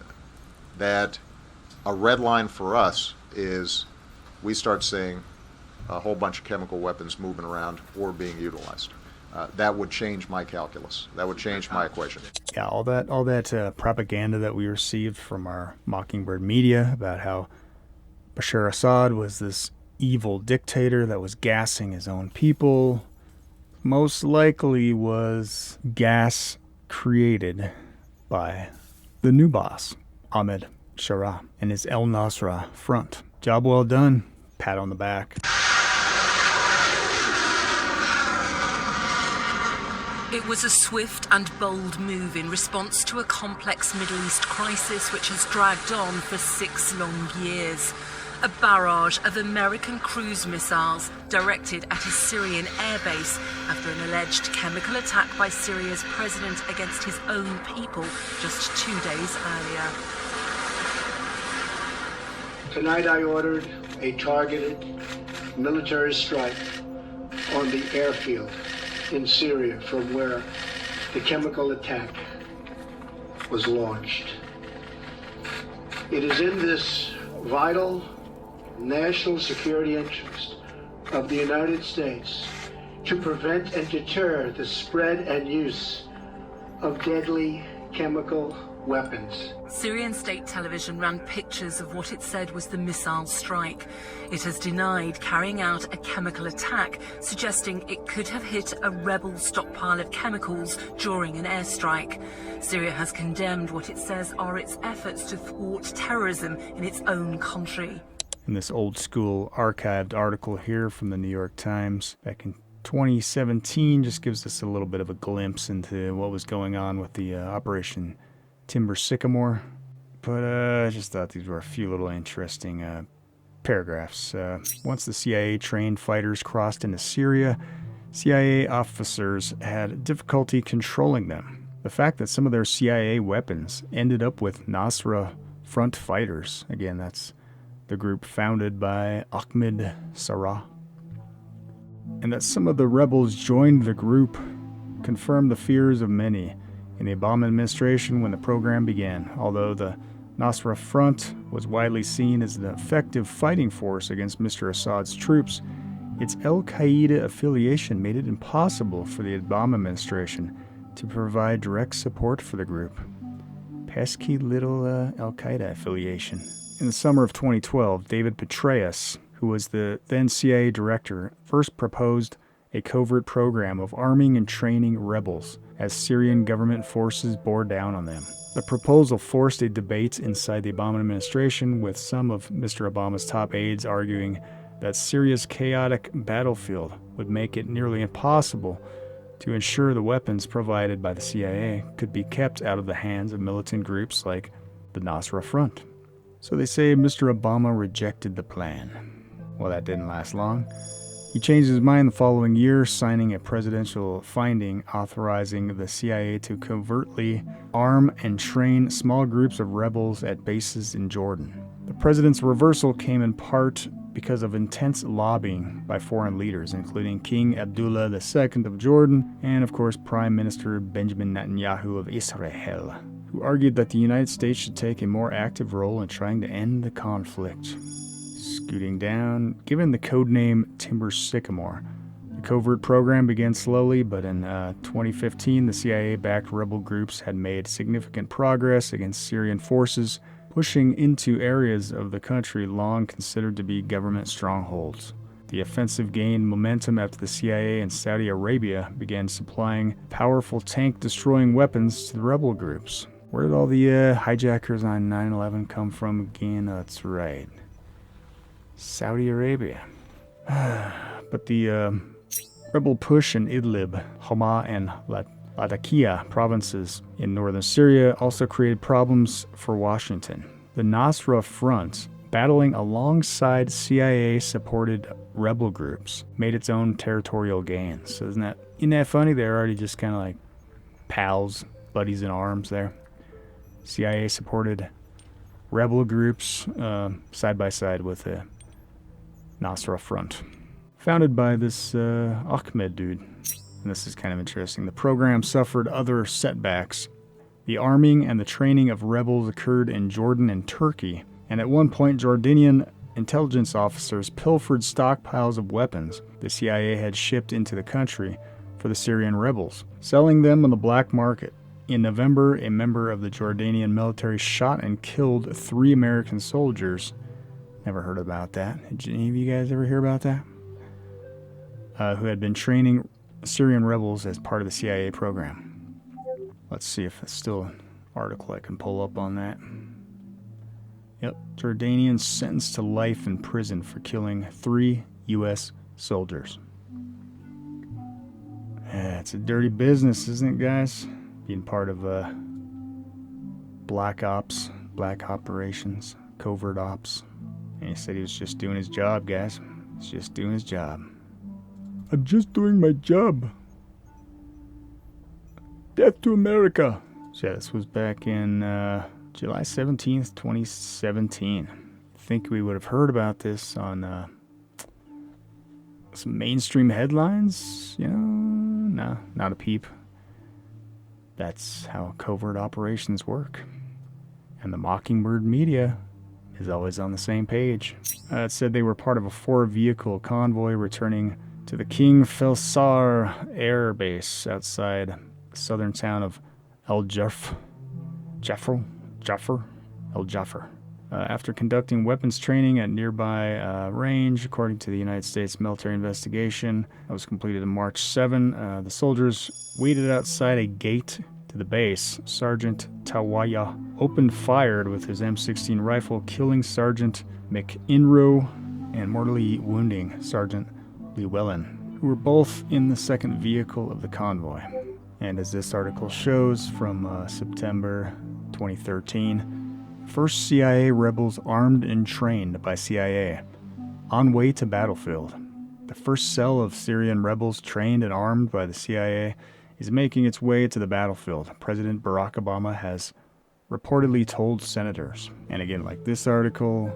that a red line for us is we start seeing a whole bunch of chemical weapons moving around or being utilized. That would change my calculus. That would change my equation. Yeah, all that propaganda that we received from our Mockingbird media about how Bashar Assad was this evil dictator that was gassing his own people, most likely was gas created by the new boss, Ahmed Al-Sharaa, and his al-Nusra front. Job well done. Pat on the back. It was a swift and bold move in response to a complex Middle East crisis which has dragged on for 6 long years. A barrage of American cruise missiles directed at a Syrian airbase after an alleged chemical attack by Syria's president against his own people just 2 days earlier. Tonight I ordered a targeted military strike on the airfield in Syria from where the chemical attack was launched. It is in this vital national security interest of the United States to prevent and deter the spread and use of deadly chemical weapons. Syrian state television ran pictures of what it said was the missile strike. It has denied carrying out a chemical attack, suggesting it could have hit a rebel stockpile of chemicals during an airstrike. Syria has condemned what it says are its efforts to thwart terrorism in its own country. In this old school archived article here from the New York Times back in 2017 just gives us a little bit of a glimpse into what was going on with the Operation Timber Sycamore, but I just thought these were a few little interesting paragraphs. Once the CIA-trained fighters crossed into Syria, CIA officers had difficulty controlling them. The fact that some of their CIA weapons ended up with Nusra Front fighters, again, that's the group founded by Ahmed Al-Sharaa, and that some of the rebels joined the group confirmed the fears of many in the Obama administration when the program began. Although the Nusra Front was widely seen as an effective fighting force against Mr. Assad's troops, its al-Qaeda affiliation made it impossible for the Obama administration to provide direct support for the group. Pesky little al-Qaeda affiliation. In the summer of 2012, David Petraeus, who was the then CIA director, first proposed a covert program of arming and training rebels as Syrian government forces bore down on them. The proposal forced a debate inside the Obama administration, with some of Mr. Obama's top aides arguing that Syria's chaotic battlefield would make it nearly impossible to ensure the weapons provided by the CIA could be kept out of the hands of militant groups like the Nusra Front. So they say Mr. Obama rejected the plan. Well, that didn't last long. He changed his mind the following year, signing a presidential finding authorizing the CIA to covertly arm and train small groups of rebels at bases in Jordan. The president's reversal came in part because of intense lobbying by foreign leaders, including King Abdullah II of Jordan and, of course, Prime Minister Benjamin Netanyahu of Israel, who argued that the United States should take a more active role in trying to end the conflict. Scooting down, given the codename Timber Sycamore, the covert program began slowly, but in 2015, the CIA-backed rebel groups had made significant progress against Syrian forces, pushing into areas of the country long considered to be government strongholds. The offensive gained momentum after the CIA and Saudi Arabia began supplying powerful tank-destroying weapons to the rebel groups. Where did all the hijackers on 9/11 come from again? That's right. Saudi Arabia. But the rebel push in Idlib, Hama, and Latakia provinces in northern Syria also created problems for Washington. The Nusra Front, battling alongside CIA-supported rebel groups, made its own territorial gains. So isn't that funny? They're already just kind of like pals, buddies in arms there. CIA-supported rebel groups side by side with the Nusra Front, founded by this Ahmed dude. And this is kind of interesting. The program suffered other setbacks. The arming and the training of rebels occurred in Jordan and Turkey, and at one point Jordanian intelligence officers pilfered stockpiles of weapons the CIA had shipped into the country for the Syrian rebels, selling them on the black market. In November, a member of the Jordanian military shot and killed 3 American soldiers. Never heard about that. Did any of you guys ever hear about that? Who had been training Syrian rebels as part of the CIA program. Let's see if it's still an article I can pull up on that. Yep, Jordanians sentenced to life in prison for killing 3 U.S. soldiers. It's a dirty business, isn't it, guys? Being part of black ops, black operations, covert ops. And he said he was just doing his job, guys. He's just doing his job. I'm just doing my job. Death to America. So yeah, this was back in July 17th, 2017. I think we would have heard about this on some mainstream headlines. You know, no, not a peep. That's how covert operations work. And the Mockingbird media is always on the same page. It said they were part of a 4-vehicle convoy returning to the King Faisal Air Base outside the southern town of Al-Jafr. After conducting weapons training at nearby range, according to the United States military investigation that was completed on March 7, the soldiers waited outside a gate to the base. Sergeant Tawaya opened fire with his M16 rifle, killing Sergeant McInroe and mortally wounding Sergeant Llewellyn, who were both in the second vehicle of the convoy. And as this article shows from September 2013, first CIA rebels armed and trained by CIA, on way to battlefield. The first cell of Syrian rebels trained and armed by the CIA is making its way to the battlefield, President Barack Obama has reportedly told senators. And again, like this article,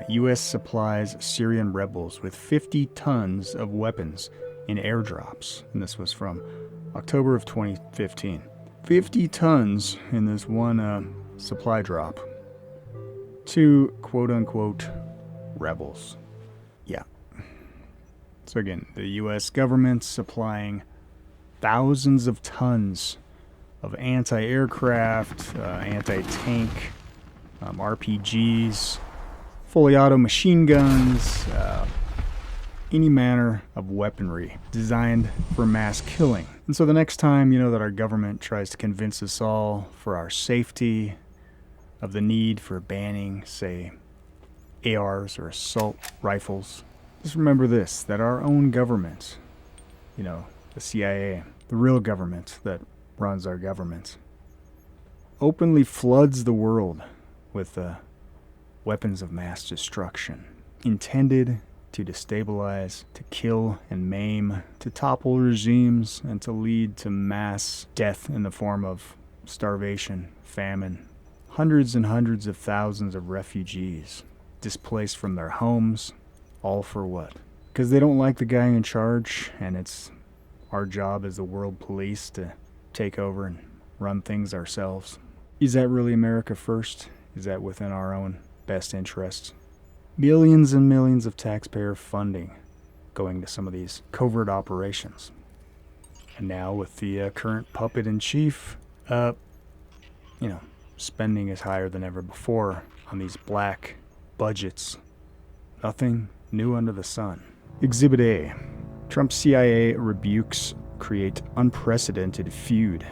U.S. supplies Syrian rebels with 50 tons of weapons in airdrops. And this was from October of 2015. 50 tons in this one supply drop to quote-unquote rebels. Yeah. So again, the U.S. government supplying thousands of tons of anti-aircraft, anti-tank, RPGs, fully auto machine guns, any manner of weaponry designed for mass killing. And so the next time, that our government tries to convince us all for our safety of the need for banning, say, ARs or assault rifles, just remember this, that our own government, the CIA, the real government that runs our government, openly floods the world with weapons of mass destruction, intended to destabilize, to kill and maim, to topple regimes, and to lead to mass death in the form of starvation, famine, hundreds and hundreds of thousands of refugees displaced from their homes, all for what? Because they don't like the guy in charge, and it's our job as the world police to take over and run things ourselves. Is that really America first? Is that within our own best interests? Millions and millions of taxpayer funding going to some of these covert operations. And now with the current puppet in chief, spending is higher than ever before on these black budgets. Nothing new under the sun. Exhibit A. Trump's CIA rebukes create unprecedented feud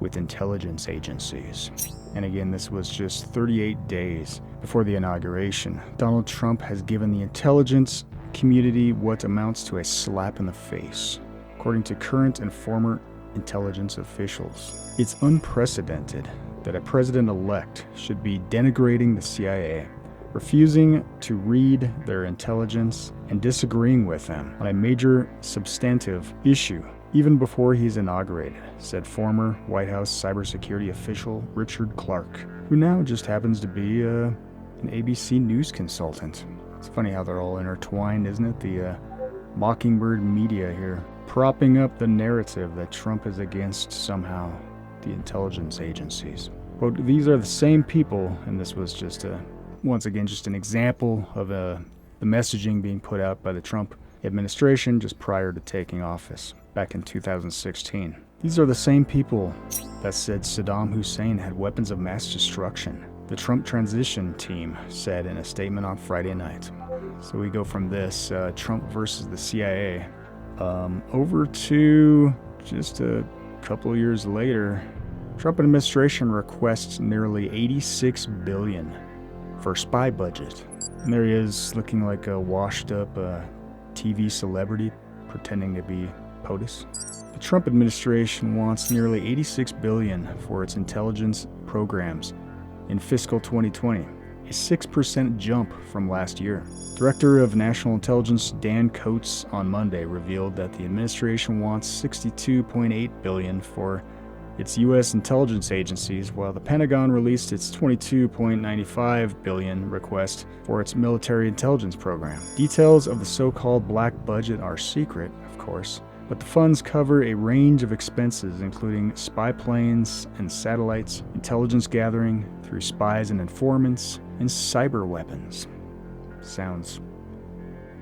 with intelligence agencies. And again, this was just 38 days before the inauguration. Donald Trump has given the intelligence community what amounts to a slap in the face, according to current and former intelligence officials. It's unprecedented that a president-elect should be denigrating the CIA, refusing to read their intelligence, and disagreeing with them on a major substantive issue even before he's inaugurated, said former White House cybersecurity official Richard Clarke, who now just happens to be an ABC News consultant. It's funny how they're all intertwined, isn't it? The Mockingbird media here, propping up the narrative that Trump is against somehow the intelligence agencies. Quote, these are the same people, and this was just once again just an example of the messaging being put out by the Trump administration just prior to taking office back in 2016. These are the same people that said Saddam Hussein had weapons of mass destruction, the Trump transition team said in a statement on Friday night. So we go from this Trump versus the CIA over to just a couple of years later. Trump administration requests nearly $86 billion for spy budget. And there he is looking like a washed up TV celebrity pretending to be POTUS. The Trump administration wants nearly $86 billion for its intelligence programs in fiscal 2020, a 6% jump from last year. Director of National Intelligence Dan Coates on Monday revealed that the administration wants $62.8 billion for its U.S. intelligence agencies, while the Pentagon released its $22.95 billion request for its military intelligence program. Details of the so-called black budget are secret, of course, but the funds cover a range of expenses including spy planes and satellites, intelligence gathering through spies and informants, and cyber weapons. Sounds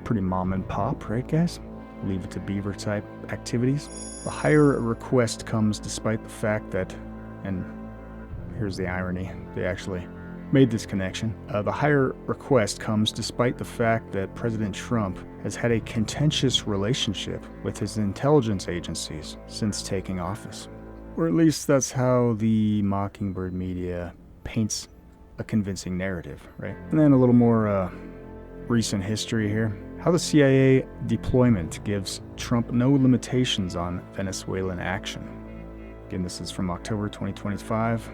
pretty mom and pop, right guys? Leave it to Beaver type activities. The higher request comes despite the fact that, and here's the irony, they actually made this connection. The higher request comes despite the fact that President Trump has had a contentious relationship with his intelligence agencies since taking office. Or at least that's how the Mockingbird media paints a convincing narrative, right? And then a little more recent history here. How the CIA deployment gives Trump no limitations on Venezuelan action. Again, this is from October 2025.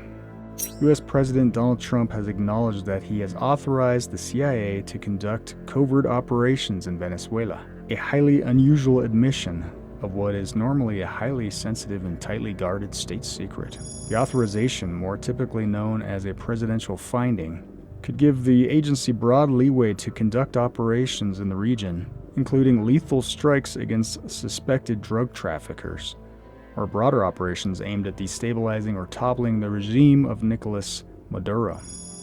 U.S. President Donald Trump has acknowledged that he has authorized the CIA to conduct covert operations in Venezuela, a highly unusual admission of what is normally a highly sensitive and tightly guarded state secret. The authorization, more typically known as a presidential finding, could give the agency broad leeway to conduct operations in the region, including lethal strikes against suspected drug traffickers, or broader operations aimed at destabilizing or toppling the regime of Nicolas Maduro.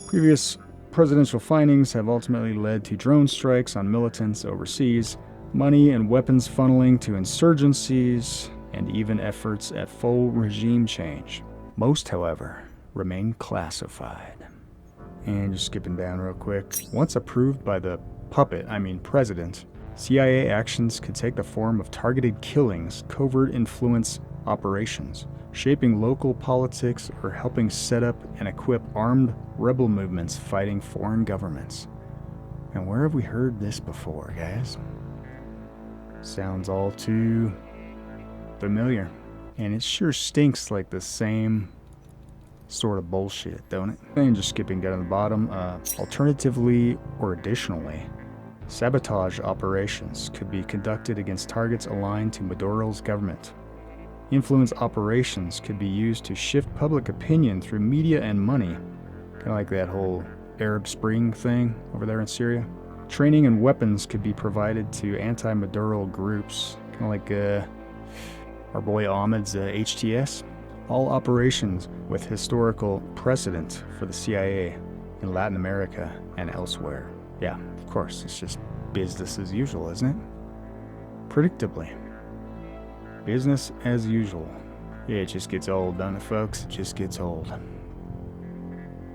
Previous presidential findings have ultimately led to drone strikes on militants overseas, money and weapons funneling to insurgencies, and even efforts at full regime change. Most, however, remain classified. And just skipping down real quick. Once approved by the president, CIA actions could take the form of targeted killings, covert influence operations, shaping local politics, or helping set up and equip armed rebel movements fighting foreign governments. And where have we heard this before, guys? Sounds all too familiar. And it sure stinks like the same sort of bullshit, don't it? And just skipping down to the bottom, alternatively or additionally, sabotage operations could be conducted against targets aligned to Maduro's government. Influence operations could be used to shift public opinion through media and money, kind of like that whole Arab Spring thing over there in Syria. Training and weapons could be provided to anti-Maduro groups, kind of like our boy Ahmed's HTS. all operations with historical precedent for the CIA in Latin America and elsewhere. Yeah, of course, it's just business as usual, isn't it? Predictably. Business as usual. Yeah, it just gets old, doesn't it, folks? It just gets old.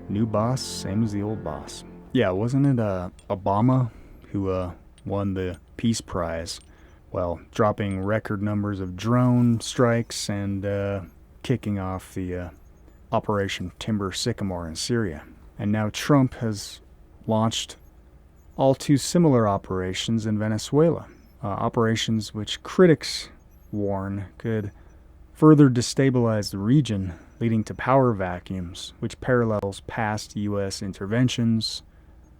New boss, same as the old boss. Yeah, wasn't it Obama who won the Peace Prize while dropping record numbers of drone strikes and kicking off the Operation Timber Sycamore in Syria? And now Trump has launched all too similar operations in Venezuela. Operations which critics warn could further destabilize the region, leading to power vacuums, which parallels past U.S. interventions,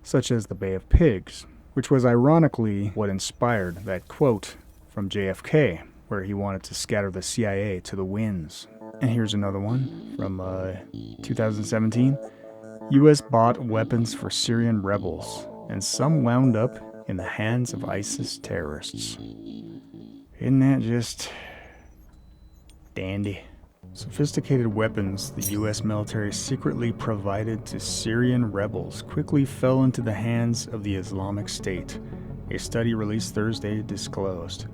such as the Bay of Pigs, which was ironically what inspired that quote from JFK, where he wanted to scatter the CIA to the winds. And here's another one from 2017. U.S. bought weapons for Syrian rebels, and some wound up in the hands of ISIS terrorists. Isn't that just dandy? Sophisticated weapons the U.S. military secretly provided to Syrian rebels quickly fell into the hands of the Islamic State, a study released Thursday disclosed.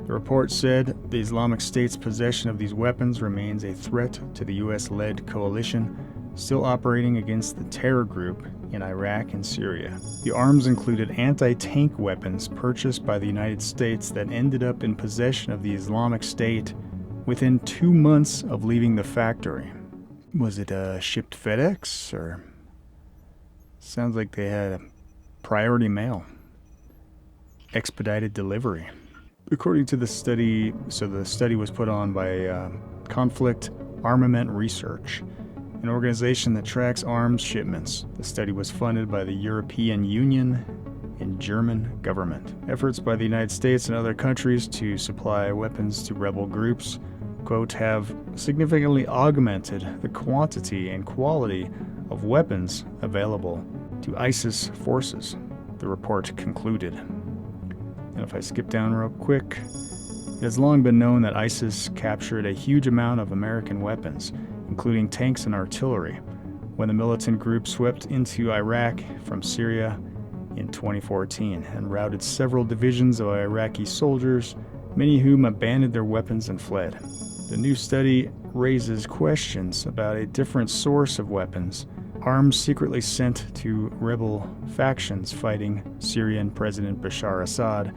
The report said the Islamic State's possession of these weapons remains a threat to the U.S.-led coalition still operating against the terror group in Iraq and Syria. The arms included anti-tank weapons purchased by the United States that ended up in possession of the Islamic State within 2 months of leaving the factory. Was it shipped FedEx, or? Sounds like they had a priority mail. Expedited delivery. According to the study, the study was put on by Conflict Armament Research, an organization that tracks arms shipments. The study was funded by the European Union and German government. Efforts by the United States and other countries to supply weapons to rebel groups, quote, have significantly augmented the quantity and quality of weapons available to ISIS forces, the report concluded. And if I skip down real quick, it has long been known that ISIS captured a huge amount of American weapons, including tanks and artillery, when the militant group swept into Iraq from Syria in 2014 and routed several divisions of Iraqi soldiers, many of whom abandoned their weapons and fled. The new study raises questions about a different source of weapons, arms secretly sent to rebel factions fighting Syrian President Bashar Assad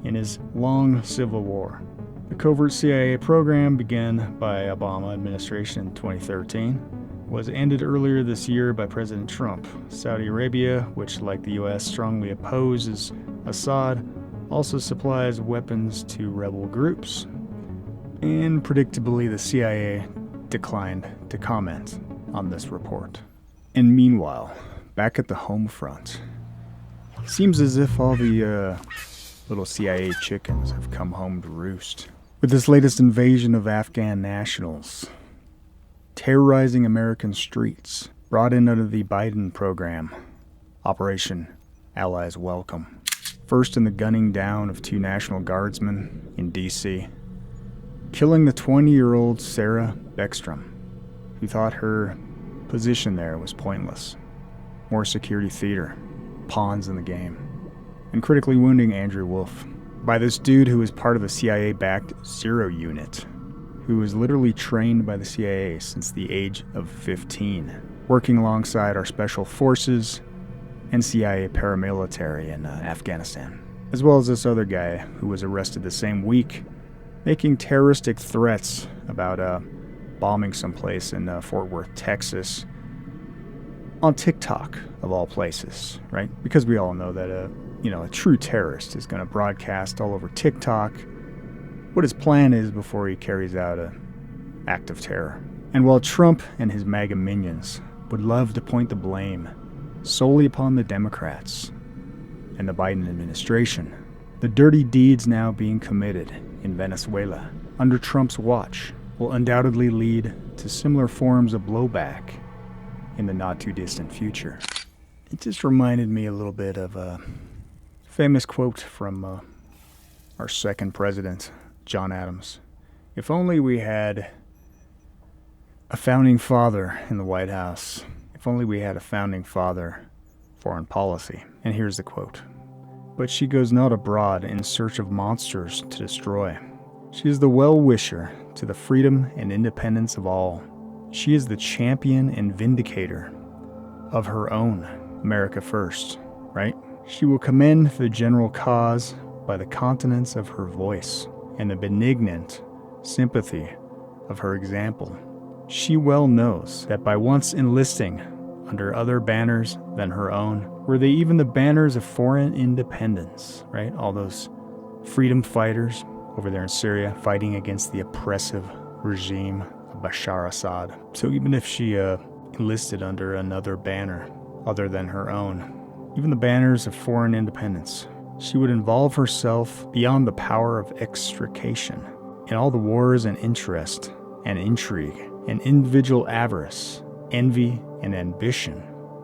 in his long civil war. The covert CIA program began by Obama administration in 2013 was ended earlier this year by President Trump. Saudi Arabia, which like the US strongly opposes Assad, also supplies weapons to rebel groups. And predictably, the CIA declined to comment on this report. And meanwhile, back at the home front, seems as if all the little CIA chickens have come home to roost. With this latest invasion of Afghan nationals, terrorizing American streets, brought in under the Biden program, Operation Allies Welcome. First in the gunning down of 2 National Guardsmen in D.C., killing the 20-year-old Sarah Beckstrom, who thought her position there was pointless. More security theater, pawns in the game, and critically wounding Andrew Wolf by this dude who was part of the CIA-backed Zero Unit, who was literally trained by the CIA since the age of 15, working alongside our special forces and CIA paramilitary in Afghanistan, as well as this other guy who was arrested the same week, making terroristic threats about bombing someplace in Fort Worth, Texas, on TikTok, of all places, right? Because we all know that a true terrorist is going to broadcast all over TikTok what his plan is before he carries out an act of terror. And while Trump and his MAGA minions would love to point the blame solely upon the Democrats and the Biden administration, the dirty deeds now being committed in Venezuela under Trump's watch will undoubtedly lead to similar forms of blowback in the not-too-distant future. It just reminded me a little bit of a famous quote from our second president, John Adams. If only we had A founding father in the White House. If only we had a founding father foreign policy. And here's the quote. But she goes not abroad in search of monsters to destroy. She is the well-wisher to the freedom and independence of all. She is the champion and vindicator of her own America first, right? She will commend the general cause by the continence of her voice and the benignant sympathy of her example. She well knows that by once enlisting under other banners than her own, were they even the banners of foreign independence, right? All those freedom fighters over there in Syria fighting against the oppressive regime of Bashar Assad. So even if she enlisted under another banner other than her own, even the banners of foreign independence, she would involve herself beyond the power of extrication in all the wars and interest and intrigue and individual avarice, envy and ambition,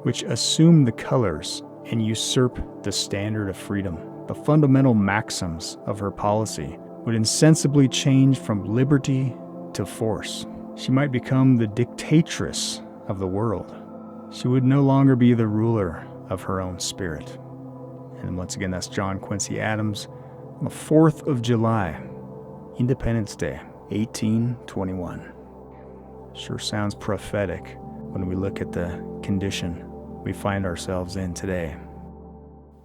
which assume the colors and usurp the standard of freedom. The fundamental maxims of her policy would insensibly change from liberty to force. She might become the dictatress of the world. She would no longer be the ruler of her own spirit. And once again, that's John Quincy Adams on the 4th of July, Independence Day, 1821. Sure sounds prophetic when we look at the condition we find ourselves in today.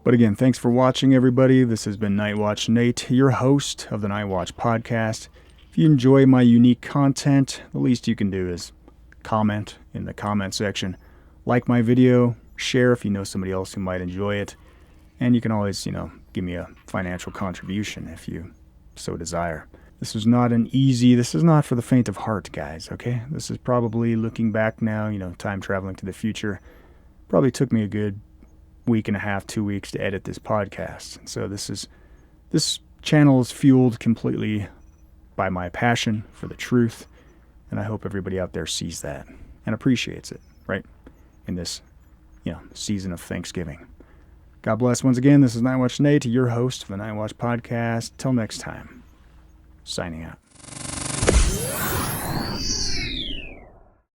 But again, thanks for watching, everybody. This has been Nightwatch N8, your host of the Nightwatch Podcast. If you enjoy my unique content, the least you can do is comment in the comment section. Like my video, share if you know somebody else who might enjoy it. And you can always, give me a financial contribution if you so desire. This is not for the faint of heart, guys, okay? This is probably, looking back now, time traveling to the future, probably took me a good week and a half, 2 weeks to edit this podcast. And so this channel is fueled completely by my passion for the truth, and I hope everybody out there sees that and appreciates it, right? In this, season of Thanksgiving. God bless. Once again, this is Nightwatch N8, your host of the Nightwatch Podcast. Till next time, signing out.